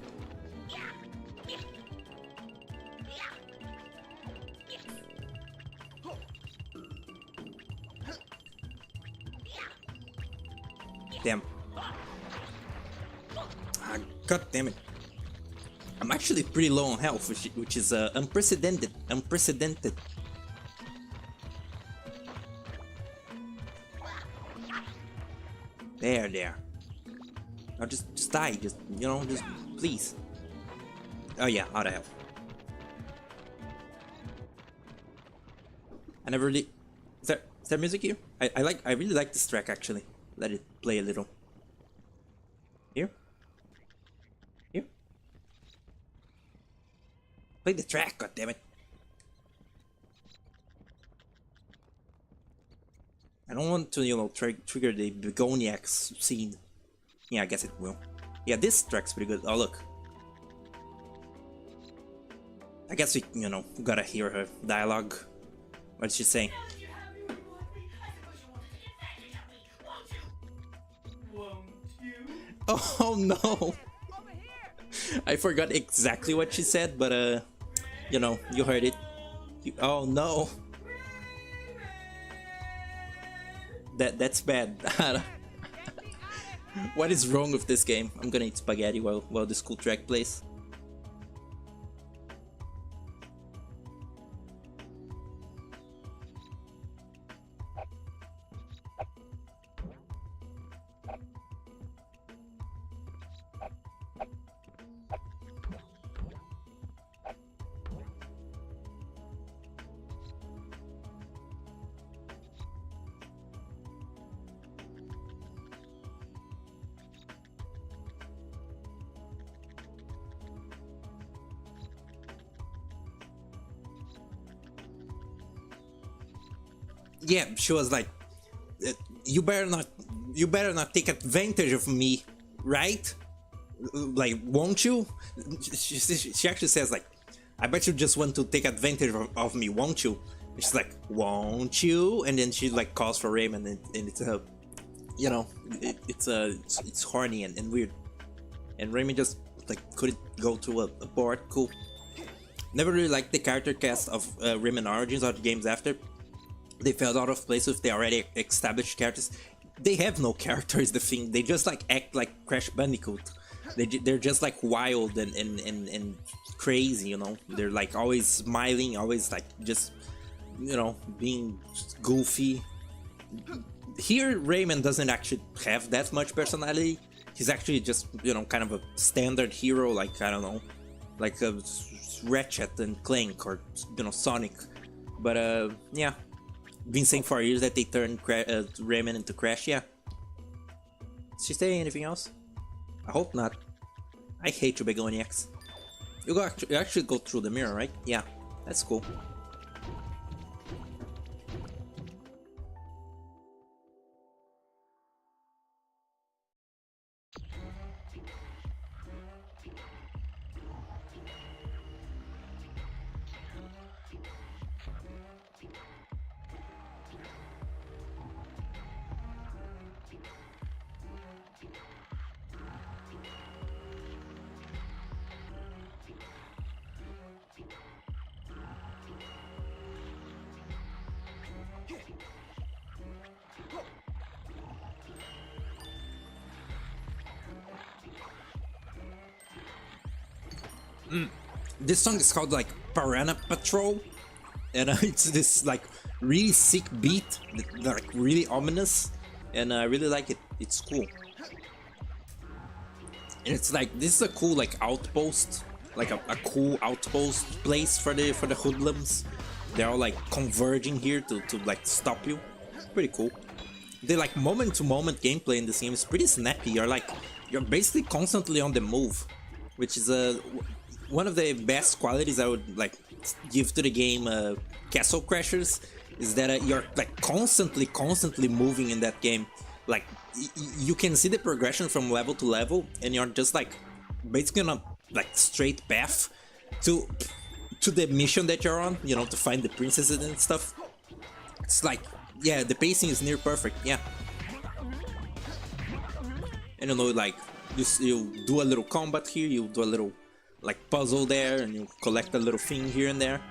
Damn. Ah, god damn it. I'm actually pretty low on health, which is unprecedented. There. Now just die, just, you know, just please. Oh yeah, out of health. I never really... Is there music here? I really like this track actually. Let it play a little. Here? Here? Play the track, goddammit. I don't want to, you know, trigger the begoniacs scene. Yeah, I guess it will. Yeah, this track's pretty good. Oh, look. I guess we, you know, gotta hear her dialogue. What's she saying? Oh no! I forgot exactly what she said, but you know, you heard it. Oh no! That's bad. What is wrong with this game? I'm gonna eat spaghetti while this cool track plays. Yeah, she was like, you better not take advantage of me, right? Like, won't you? She actually says like, I bet you just want to take advantage of me, won't you? And she's like, won't you? And then she like calls for Rayman, and it's you know, it's horny and weird. And Rayman just like couldn't go to a board. Cool. Never really liked the character cast of Rayman Origins or the games after. They felt out of place with the already established characters. They have no characters, the thing. They just like act like Crash Bandicoot. They're just like wild and crazy, you know. They're like always smiling, always like just, you know, being goofy. Here, Rayman doesn't actually have that much personality. He's actually just, you know, kind of a standard hero, like, I don't know, like a Ratchet and Clank or, you know, Sonic. But yeah. Been saying for years that they turned Rayman into Crash, yeah. Did she say anything else? I hope not. I hate you, Begoniacs. You actually go through the mirror, right? Yeah, that's cool. This song is called like Piranha Patrol, and it's this like really sick beat, like really ominous, and I really like it. It's cool. And it's like, this is a cool like outpost, like a cool outpost place for the hoodlums. They're all like converging here to like stop you. Pretty cool. The like moment to moment gameplay in this game is pretty snappy. You're basically constantly on the move, which is one of the best qualities I would like give to the game Castle Crashers, is that you're like constantly moving in that game. Like you can see the progression from level to level, and you're just like basically on a like straight path to the mission that you're on, you know, to find the princesses and stuff. It's like, yeah, the pacing is near perfect, yeah. And you know, like you do a little combat here, you do a little like puzzle there, and you collect a little thing here and there.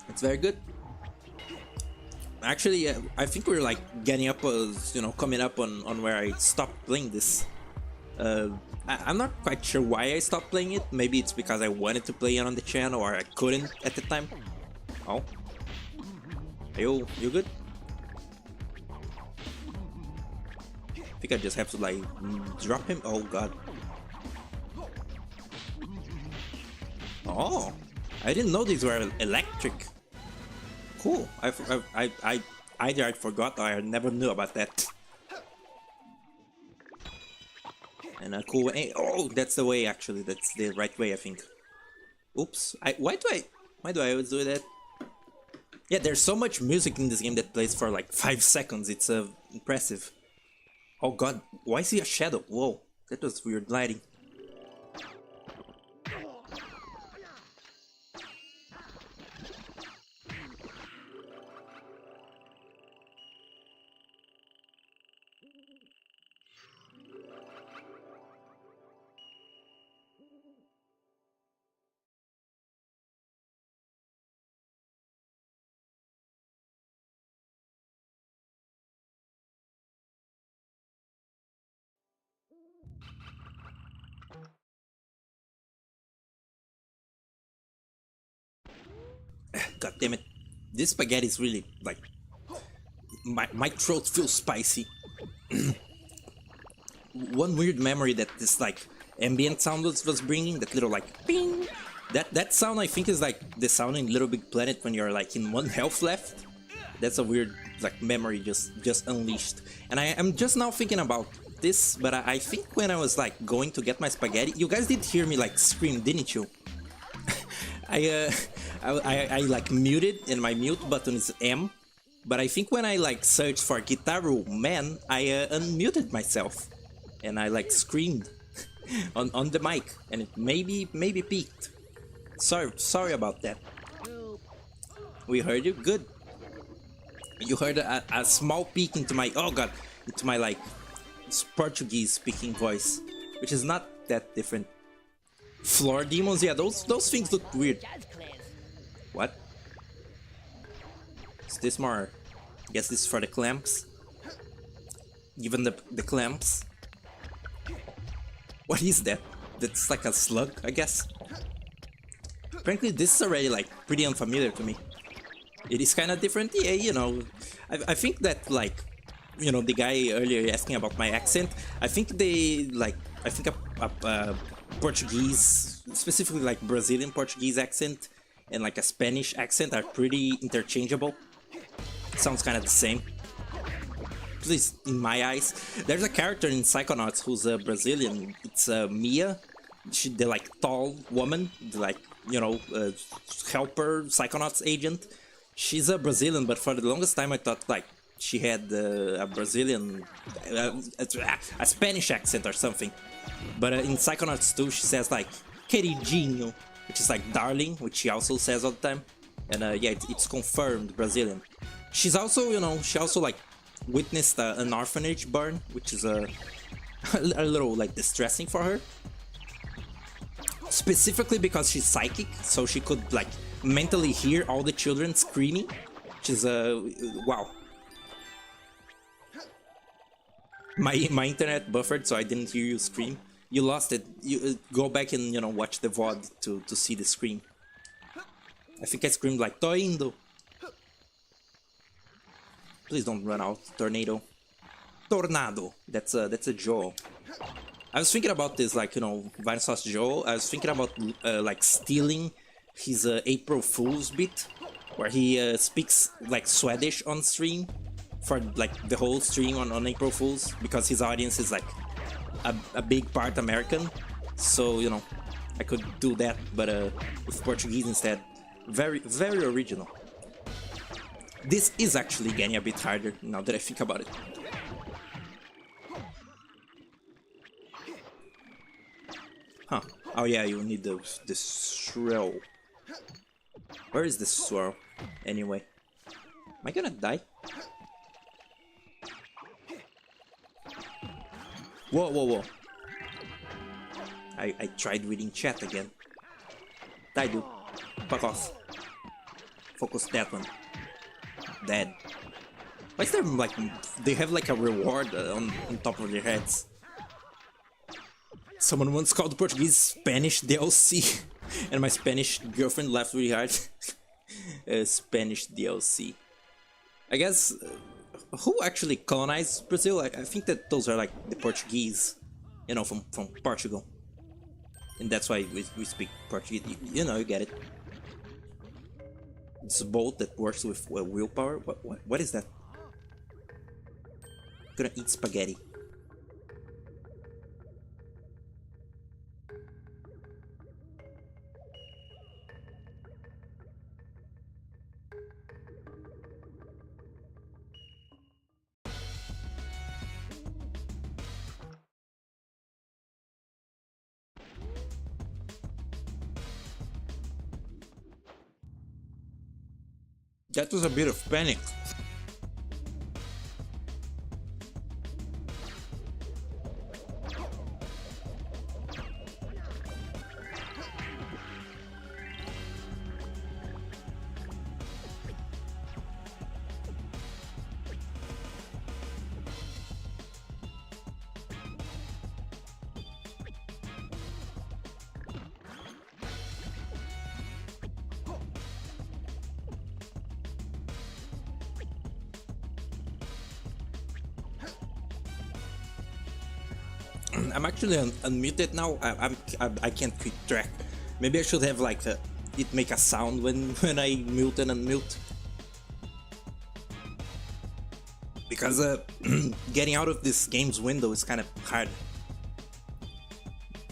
It's very good. Actually, I think we're like getting up, you know, coming up on where I stopped playing this. I'm not quite sure why I stopped playing it. Maybe it's because I wanted to play it on the channel or I couldn't at the time. Oh. Yo, you good? I think I just have to like drop him. Oh god. Oh, I didn't know these were electric. Cool. I either I forgot or I never knew about that. And a cool way. Oh, that's the way actually. That's the right way, I think. Oops. Why do I always do that? Yeah, there's so much music in this game that plays for like 5 seconds. It's impressive. Oh god, why is he a shadow? Whoa, that was weird lighting. God damn it. This spaghetti is really like my throat feels spicy. One weird memory that this like ambient sound was bringing, that little like ping. That sound I think is like the sound in Little Big Planet when you're like in 1 health left. That's a weird like memory just unleashed. And I'm just now thinking about this, but I think when I was like going to get my spaghetti, you guys did hear me like scream, didn't you? I like muted and my mute button is M, but I think when I like searched for Guitar Man, I unmuted myself and I like screamed on the mic and it maybe peaked. Sorry about that. We heard you good. You heard a small peek into my into my like Portuguese speaking voice, which is not that different. Floor demons, yeah, those things look weird. What? Is this more? I guess this is for the clamps. Given the clamps. What is that? That's like a slug, I guess. Frankly, this is already like pretty unfamiliar to me. It is kind of different, yeah, you know. I think that like, you know, the guy earlier asking about my accent. I think they like, I think a Portuguese, specifically like Brazilian Portuguese accent and like a Spanish accent are pretty interchangeable. Sounds kind of the same. At least in my eyes. There's a character in Psychonauts who's a Brazilian. It's Mia. The like tall woman, the like, you know, helper Psychonauts agent. She's a Brazilian, but for the longest time I thought like she had a Brazilian, a Spanish accent or something. But in Psychonauts 2 she says like queridinho, which is like darling, which she also says all the time. And yeah, it's confirmed Brazilian. She's also, you know, she also like witnessed an orphanage burn, which is a little like distressing for her. Specifically because she's psychic, so she could like mentally hear all the children screaming, which is wow. My internet buffered, so I didn't hear you scream. You lost it. You go back and, you know, watch the VOD to see the scream. I think I screamed like "Tô indo." Please don't run out, tornado. Tornado. That's a Joel. I was thinking about this, like, you know, Vine Sauce Joel. I was thinking about like stealing his April Fool's bit, where he speaks like Swedish on stream for like the whole stream on April Fool's, because his audience is like a big part American. So, you know, I could do that, but with Portuguese instead. Very, very original. This is actually getting a bit harder now that I think about it. Huh. Oh yeah, you need the swirl. Where is the swirl? Anyway. Am I gonna die? Whoa, whoa, whoa. I tried reading chat again. Die, dude. Fuck off. Focus that one. Dead. Why is there like... They have like a reward on top of their heads. Someone once called Portuguese Spanish DLC, and my Spanish girlfriend laughed really hard. Spanish DLC. I guess who actually colonized Brazil? I think that those are like the Portuguese, you know, from Portugal, and that's why we speak Portuguese. You know, you get it. It's a boat that works with willpower. What is that? I'm gonna eat spaghetti. That was a bit of panic. I'm actually unmuted now. I can't keep track. Maybe I should have like it make a sound when I mute and unmute. Because getting out of this game's window is kind of hard.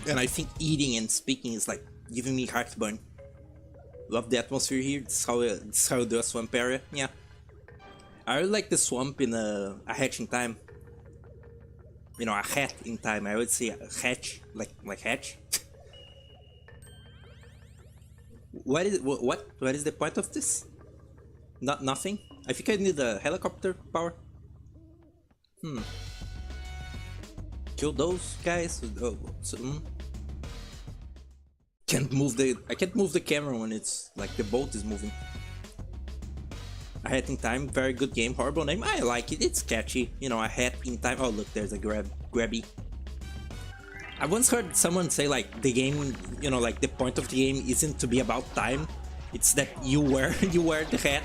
And I think eating and speaking is like giving me heartburn. Love the atmosphere here. This is how you do a swamp area. Yeah. I really like the swamp in a hatching time. You know, a hat in time. I would say a hatch, like hatch. What is the point of this? Nothing. I think I need a helicopter power. Kill those guys. I can't move the camera when it's like the boat is moving. A Hat in Time, very good game, horrible name. I like it, it's catchy. You know, A Hat in Time. Oh look, there's a grabby. I once heard someone say like the game, you know, like the point of the game isn't to be about time. It's that you wear the hat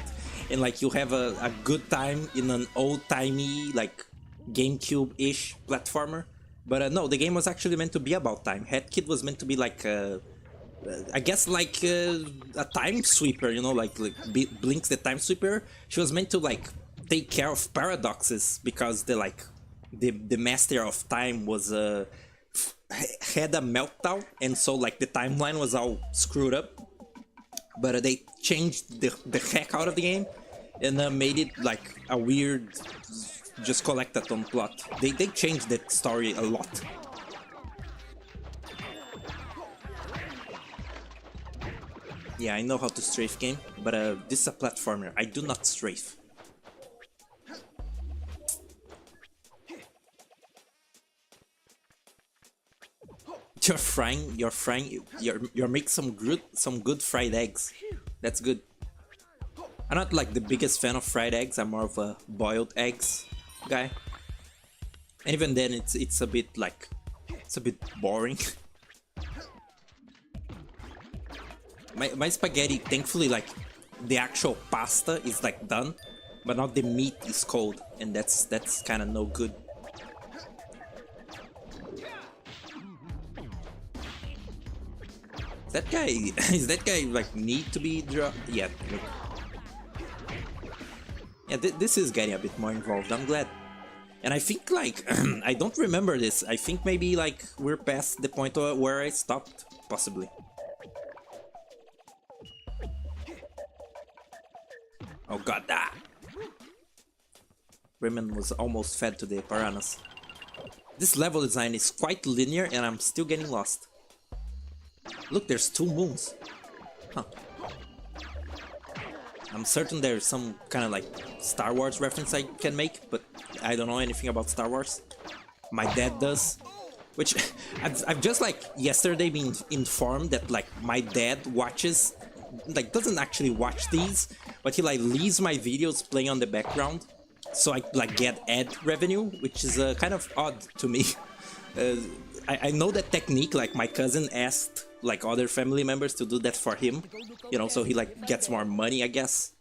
and like you have a good time in an old-timey like GameCube-ish platformer. But no, the game was actually meant to be about time. Hat Kid was meant to be like I guess like a time sweeper, you know, like Blinks the time sweeper. She was meant to like take care of paradoxes because the master of time was had a meltdown, and so like the timeline was all screwed up. But they changed the heck out of the game and made it like a weird, just collectathon plot. They changed that story a lot. Yeah, I know how to strafe game, but this is a platformer. I do not strafe. You're making some good fried eggs. That's good. I'm not like the biggest fan of fried eggs. I'm more of a boiled eggs guy. And even then, it's a bit like boring. My spaghetti, thankfully, like the actual pasta is like done, but not the meat is cold, and that's kind of no good. Is that guy like need to be dropped? Yeah. Yeah, this is getting a bit more involved. I'm glad. And I think like I don't remember this. I think maybe like we're past the point where I stopped, possibly. Oh god, Rayman was almost fed to the piranhas. This level design is quite linear and I'm still getting lost. Look, there's 2 moons. Huh. I'm certain there's some kind of like Star Wars reference I can make, but I don't know anything about Star Wars. My dad does. Which, I've just like yesterday been informed that like my dad watches, like doesn't actually watch these, but he like leaves my videos playing on the background, so I like get ad revenue, which is kind of odd to me. I know that technique. Like my cousin asked like other family members to do that for him, you know, so he like gets more money, I guess.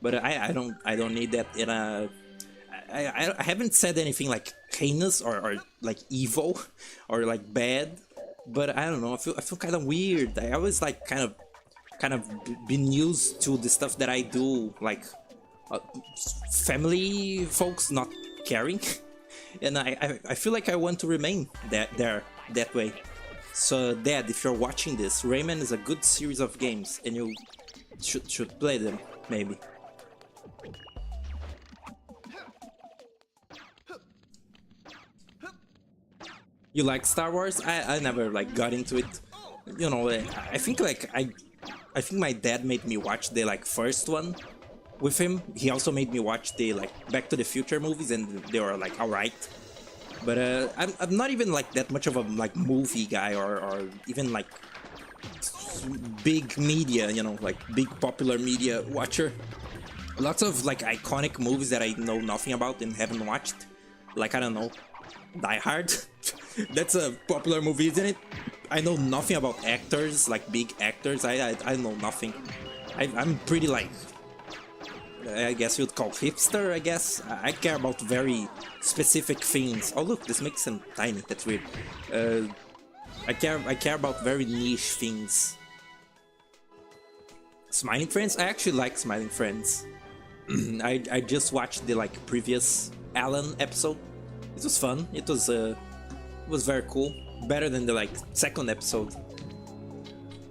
But I don't need that. And I haven't said anything like heinous or like evil or like bad. But I don't know. I feel kind of weird. I always like kind of been used to the stuff that I do, like family folks not caring. And I feel like I want to remain that way. So Dad, if you're watching this, Rayman is a good series of games and you should play them, maybe. You like Star Wars? I never like got into it. You know, I think like I think my dad made me watch the like first one with him. He also made me watch the like Back to the Future movies, and they were like alright. But I'm not even like that much of a like movie guy or even like big media, you know, like big popular media watcher. Lots of like iconic movies that I know nothing about and haven't watched. Like, I don't know, Die Hard. That's a popular movie, isn't it? I know nothing about actors, like big actors. I know nothing. I'm pretty like, I guess you'd call hipster, I guess. I care about very specific things. Oh look, this makes them tiny, that's weird. I care about very niche things. Smiling Friends? I actually like Smiling Friends. I just watched the like previous Alan episode. It was fun. It was very cool. Better than the like second episode.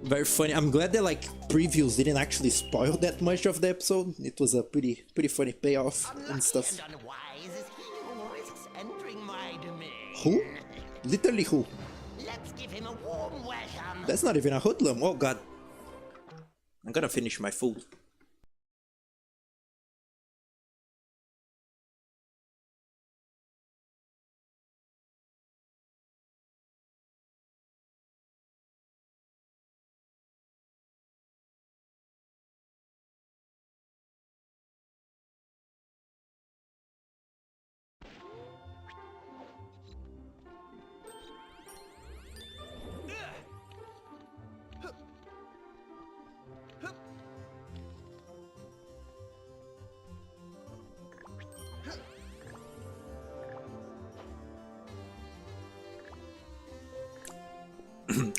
Very funny. I'm glad that like previews didn't actually spoil that much of the episode. It was a pretty funny payoff and stuff. And unwise is he who risks entering my domain. Who? Literally who? Let's give him a warm welcome. That's not even a hoodlum. Oh god. I'm gonna finish my food.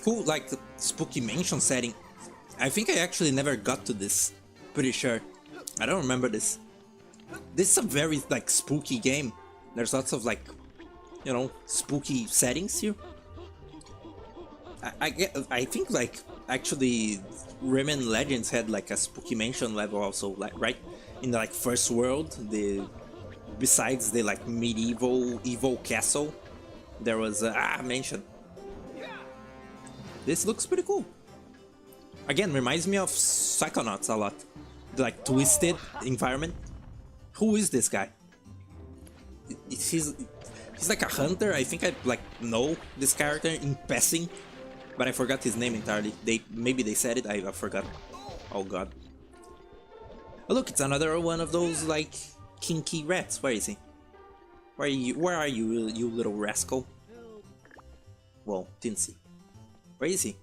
Cool, like spooky mansion setting. I think I actually never got to this. Pretty sure. I don't remember this. This is a very like spooky game. There's lots of like, you know, spooky settings here. I think like actually Rayman Legends had like a spooky mansion level also, like right in the like first world. Besides the like medieval evil castle, there was a mansion. This looks pretty cool. Again, reminds me of Psychonauts a lot. The, like twisted environment. Who is this guy? He's like a hunter. I think I like know this character in passing, but I forgot his name entirely. Maybe they said it. I forgot. Oh god. Oh look, it's another one of those like kinky rats. Where is he? Where are you, you little rascal? Well, didn't see. Where is he?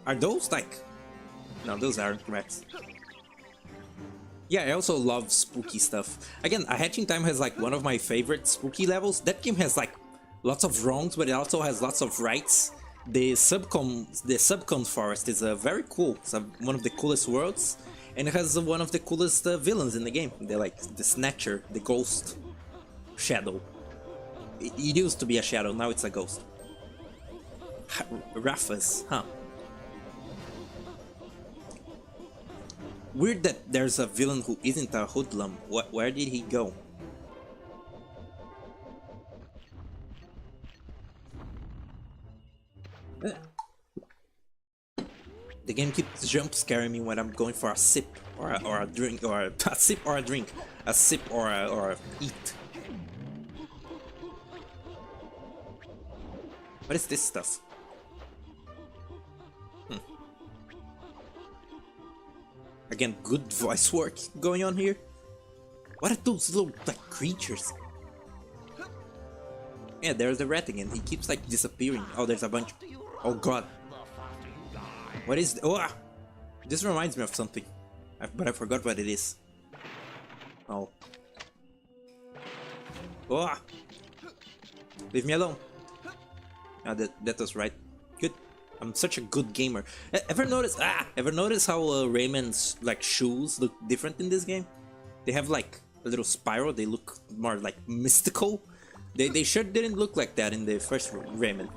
Are those like... No, those aren't rats. Yeah, I also love spooky stuff. Again, A Hatching Time has like one of my favorite spooky levels. That game has like lots of wrongs, but it also has lots of rights. The Subcon Forest is very cool. It's one of the coolest worlds. And it has one of the coolest villains in the game. They're like the Snatcher, the Ghost. Shadow. It used to be a shadow, now it's a ghost. Raffas, huh? Weird that there's a villain who isn't a hoodlum. Where did he go? The game keeps jump scaring me when I'm going for a sip or a drink, or a sip or a drink, a sip or a eat. What is this stuff? Again, good voice work going on here. What are those little like creatures? Yeah, there's the rat again. He keeps like disappearing. Oh, there's a bunch. Oh god. What is? Oh, this reminds me of something, but I forgot what it is. Oh. Oh. Leave me alone. Ah, that was right. Good. I'm such a good gamer. Ever notice? Ever notice how Rayman's like shoes look different in this game? They have like a little spiral. They look more like mystical. They sure didn't look like that in the first Rayman.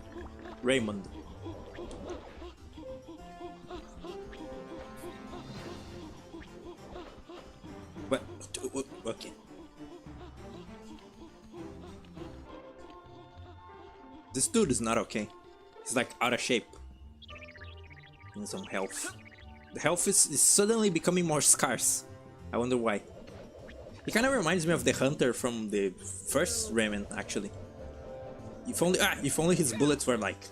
Raymond. What? Okay. This dude is not okay. He's like out of shape. Need some health. The health is suddenly becoming more scarce. I wonder why. He kind of reminds me of the hunter from the first Rayman, actually. If only his bullets were like,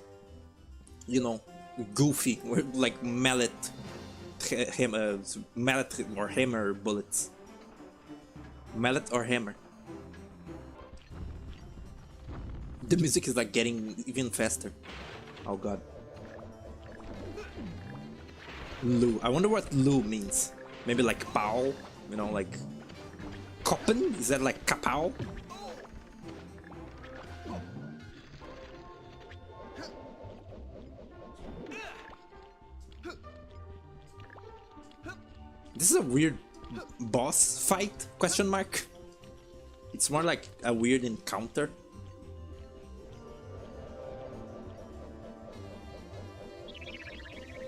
you know, goofy, or like mallet or hammer bullets. Mallet or hammer. The music is like getting even faster. Oh god. Lu. I wonder what Lu means. Maybe like pow, you know, like koppen? Is that like kapow? This is a weird boss fight? Question mark. It's more like a weird encounter.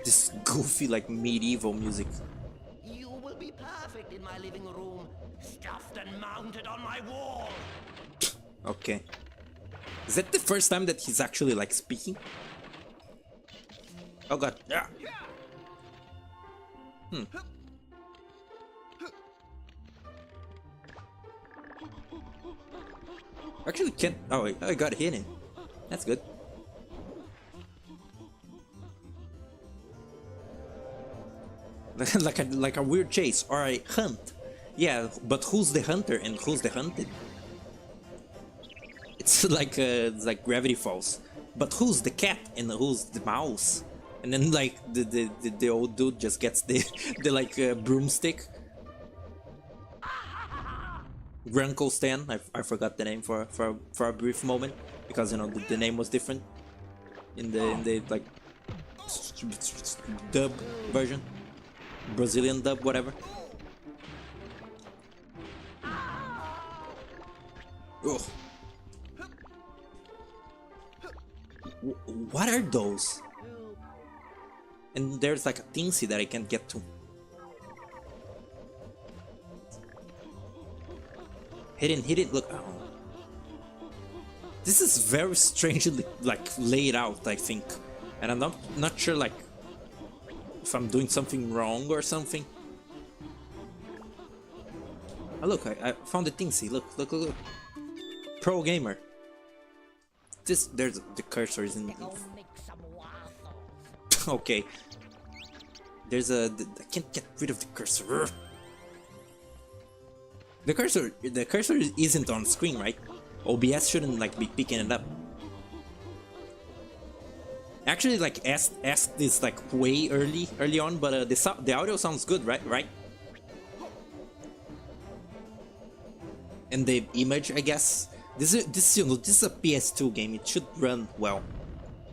This goofy, like, medieval music. You will be perfect in my living room, stuffed and mounted on my wall. Okay. Is that the first time that he's actually, like, speaking? Oh god. Yeah. Actually can't. Oh, I got hit in. That's good. like a weird chase or a hunt. Yeah, but who's the hunter and who's the hunted? It's like Gravity Falls. But who's the cat and who's the mouse? And then like the old dude just gets the like broomstick. Grunkle Stan. I forgot the name for a brief moment because you know the name was different in the like dub version. Brazilian dub, whatever. Ugh. What are those? And there's like a Tinsy that I can't get to. Hit it, look. Oh. This is very strangely like laid out, I think. And I'm not sure like if I'm doing something wrong or something. Oh look, I found the Tinsy. Look. Pro gamer. There's the cursor is in. Go make some waffles. Okay. There's I can't get rid of the cursor. The cursor isn't on screen, right? OBS shouldn't like be picking it up. Actually, like asked this like way early on, but the audio sounds good, right? And the image, I guess. This is a PS2 game. It should run well.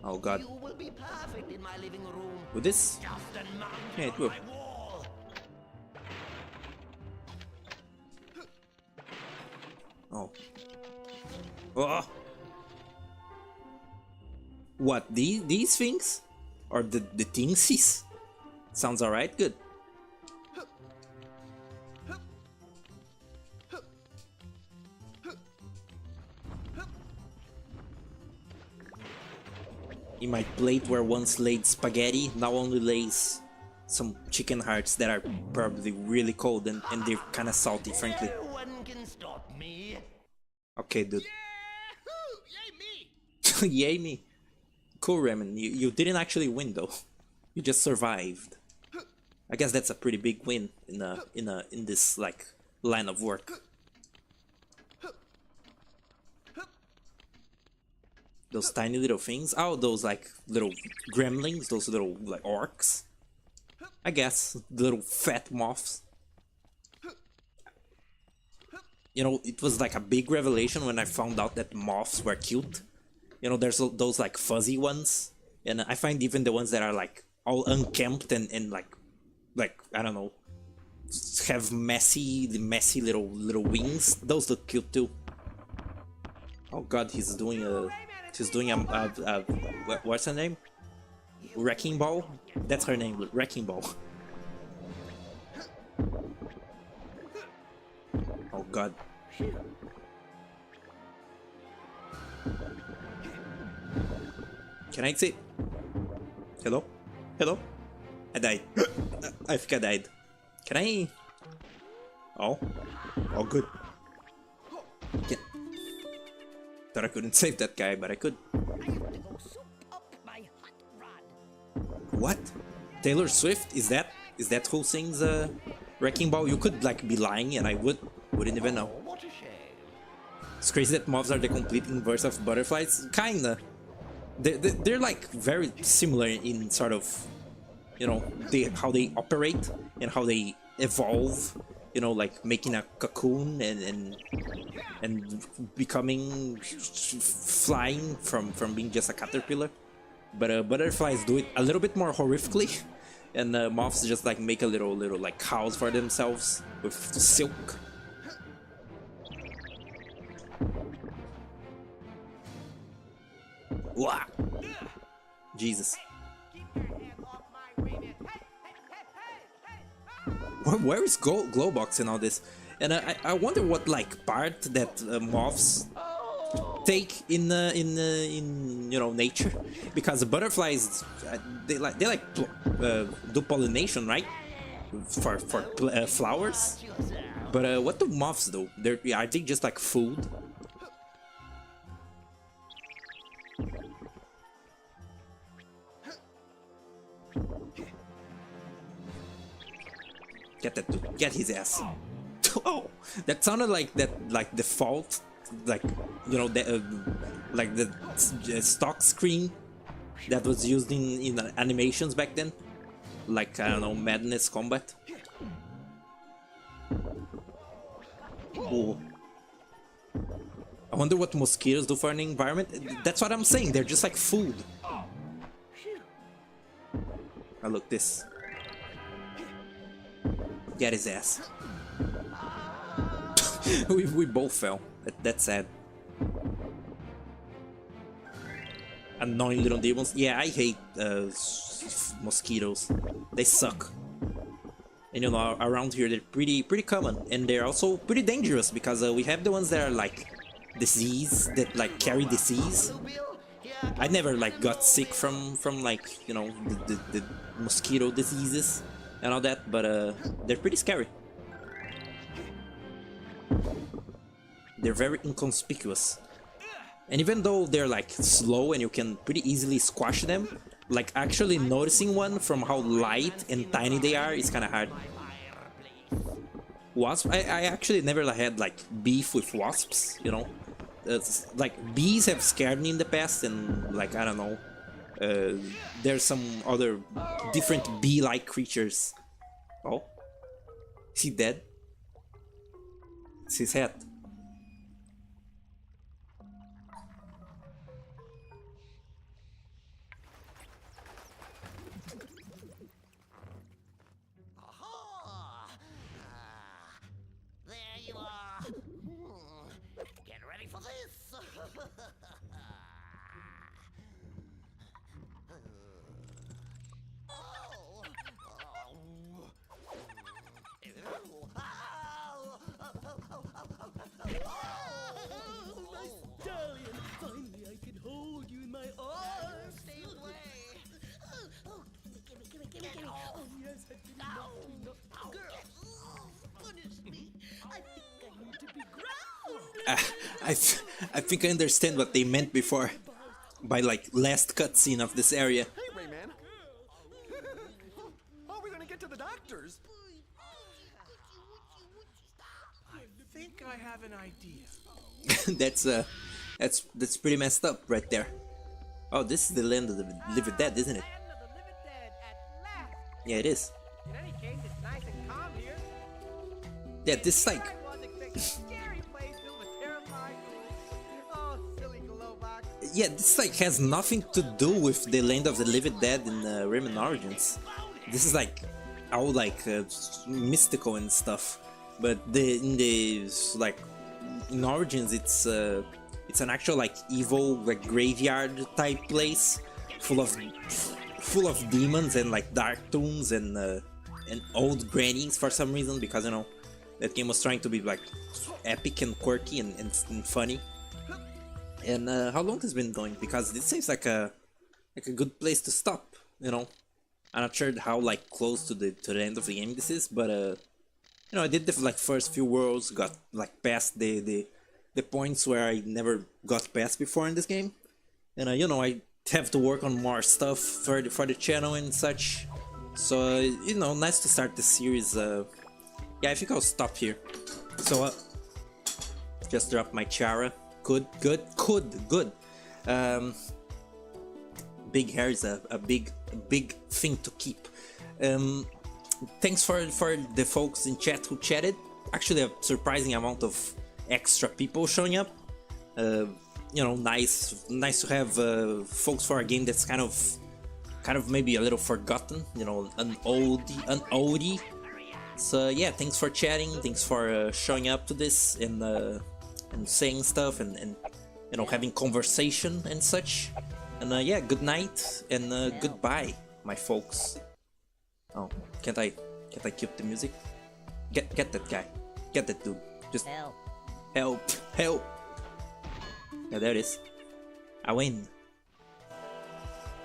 Oh god. You will be perfect in my living room, With this? stuffed and mounted Yeah, it on will. my wall. Oh. Oh. What, these things? Or the thingsies? Sounds alright, good. In my plate where once laid spaghetti, now only lays some chicken hearts that are probably really cold and they're kinda salty, frankly. No one can stop me. Okay, dude. Yay, me! Yay me. Cool, Rayman. You didn't actually win though. You just survived. I guess that's a pretty big win in this like line of work. Those tiny little things. Oh, those like little gremlins, those little like orcs. I guess the little fat moths. You know, it was like a big revelation when I found out that moths were cute. You know, there's those like fuzzy ones, and I find even the ones that are like all unkempt and like I don't know, have messy little wings. Those look cute too. Oh God, he's doing a what's her name? Wrecking Ball. That's her name, Wrecking Ball. Oh God. Can I exit? Hello? Hello? I died. I think I died. Can I? Oh. Oh, good. Can... Thought I couldn't save that guy, but I could. I have to go soup up my hot rod. What? Taylor Swift? Is that who sings Wrecking Ball? You could like be lying and I wouldn't even know. What a shame. It's crazy that moths are the complete inverse of butterflies. Kinda. They're like very similar in sort of, you know, how they operate and how they evolve. You know, like making a cocoon and becoming flying from being just a caterpillar. But butterflies do it a little bit more horrifically, and moths just like make a little like house for themselves with silk. Wow. Jesus. Where is Glowbox in all this? And I wonder what like part that moths take in you know nature, because butterflies they do pollination, right? For flowers. But what do moths do? Are they just like food? Get that dude. Get his ass. Oh, that sounded like default, like, you know, like the stock screen that was used in animations back then, like I don't know, Madness Combat. Oh. I wonder what mosquitoes do for an environment. That's what I'm saying. They're just like food. Oh, look, this. Get his ass. we both fell. That's sad. Annoying little demons. Yeah, I hate mosquitoes. They suck. And you know, around here they're pretty common, and they're also pretty dangerous because we have the ones that are like disease, that like carry disease. I never like got sick from like, you know, the mosquito diseases and all that, but they're pretty scary. They're very inconspicuous. And even though they're like slow and you can pretty easily squash them, like actually noticing one from how light and tiny they are is kind of hard. Wasp, I actually never had like beef with wasps, you know. Like bees have scared me in the past, and like I don't know, there's some other different bee-like creatures. Oh, is he dead? It's his head. Aha! There you are. Get ready for this. Darling, finally I can hold you in my arms. Stay away. Gimme. Oh yes, I did enough. Girl, punish me. I think I need to be ground. I think I understand what they meant before, by like last cutscene of this area. Hey, Rayman. How are we gonna get to the doctors? I think I have an idea. That's pretty messed up right there. Oh, this is the land of the living dead, isn't it? Land of the living dead at last. Yeah, it is. In any case, it's nice and calm here. Yeah, this is like I was expecting a scary place filled with terrifying ghouls. Oh, silly Glowbox. yeah, this like has nothing to do with the land of the living dead in Rayman Origins. This is like all like mystical and stuff, but in the like in Origins it's an actual like evil like graveyard type place full of demons and like dark tombs and old grannies for some reason, because you know that game was trying to be like epic and quirky and funny. And how long has been going? Because this seems like a good place to stop. You know, I'm not sure how like close to the end of the game this is, but you know, I did the like first few worlds, got like past the points where I never got past before in this game, and you know, I have to work on more stuff for the channel and such. So you know, nice to start the series. Yeah, I think I'll stop here. So just drop my Chara. Good. Big hair is a big thing to keep. Thanks for the folks in chat who chatted. Actually, a surprising amount of extra people showing up. You know, nice to have folks for a game that's kind of maybe a little forgotten. You know, an oldie. So yeah, thanks for chatting. Thanks for showing up to this and saying stuff and you know, having conversation and such. And yeah, good night and goodbye, my folks. Oh, can't I keep the music? Get that guy. Get that dude. Just help. Yeah, there it is. I win.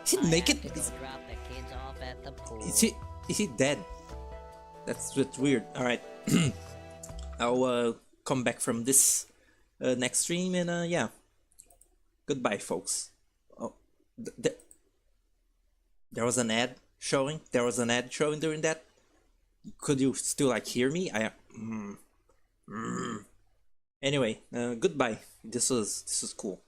Is he naked? Drop the kids off at the pool. Is he dead? That's weird. All right. I'll come back from this next stream and yeah. Goodbye, folks. Oh, there was an ad showing. There was an ad showing during that. Could you still like hear me? Anyway, goodbye. This was cool.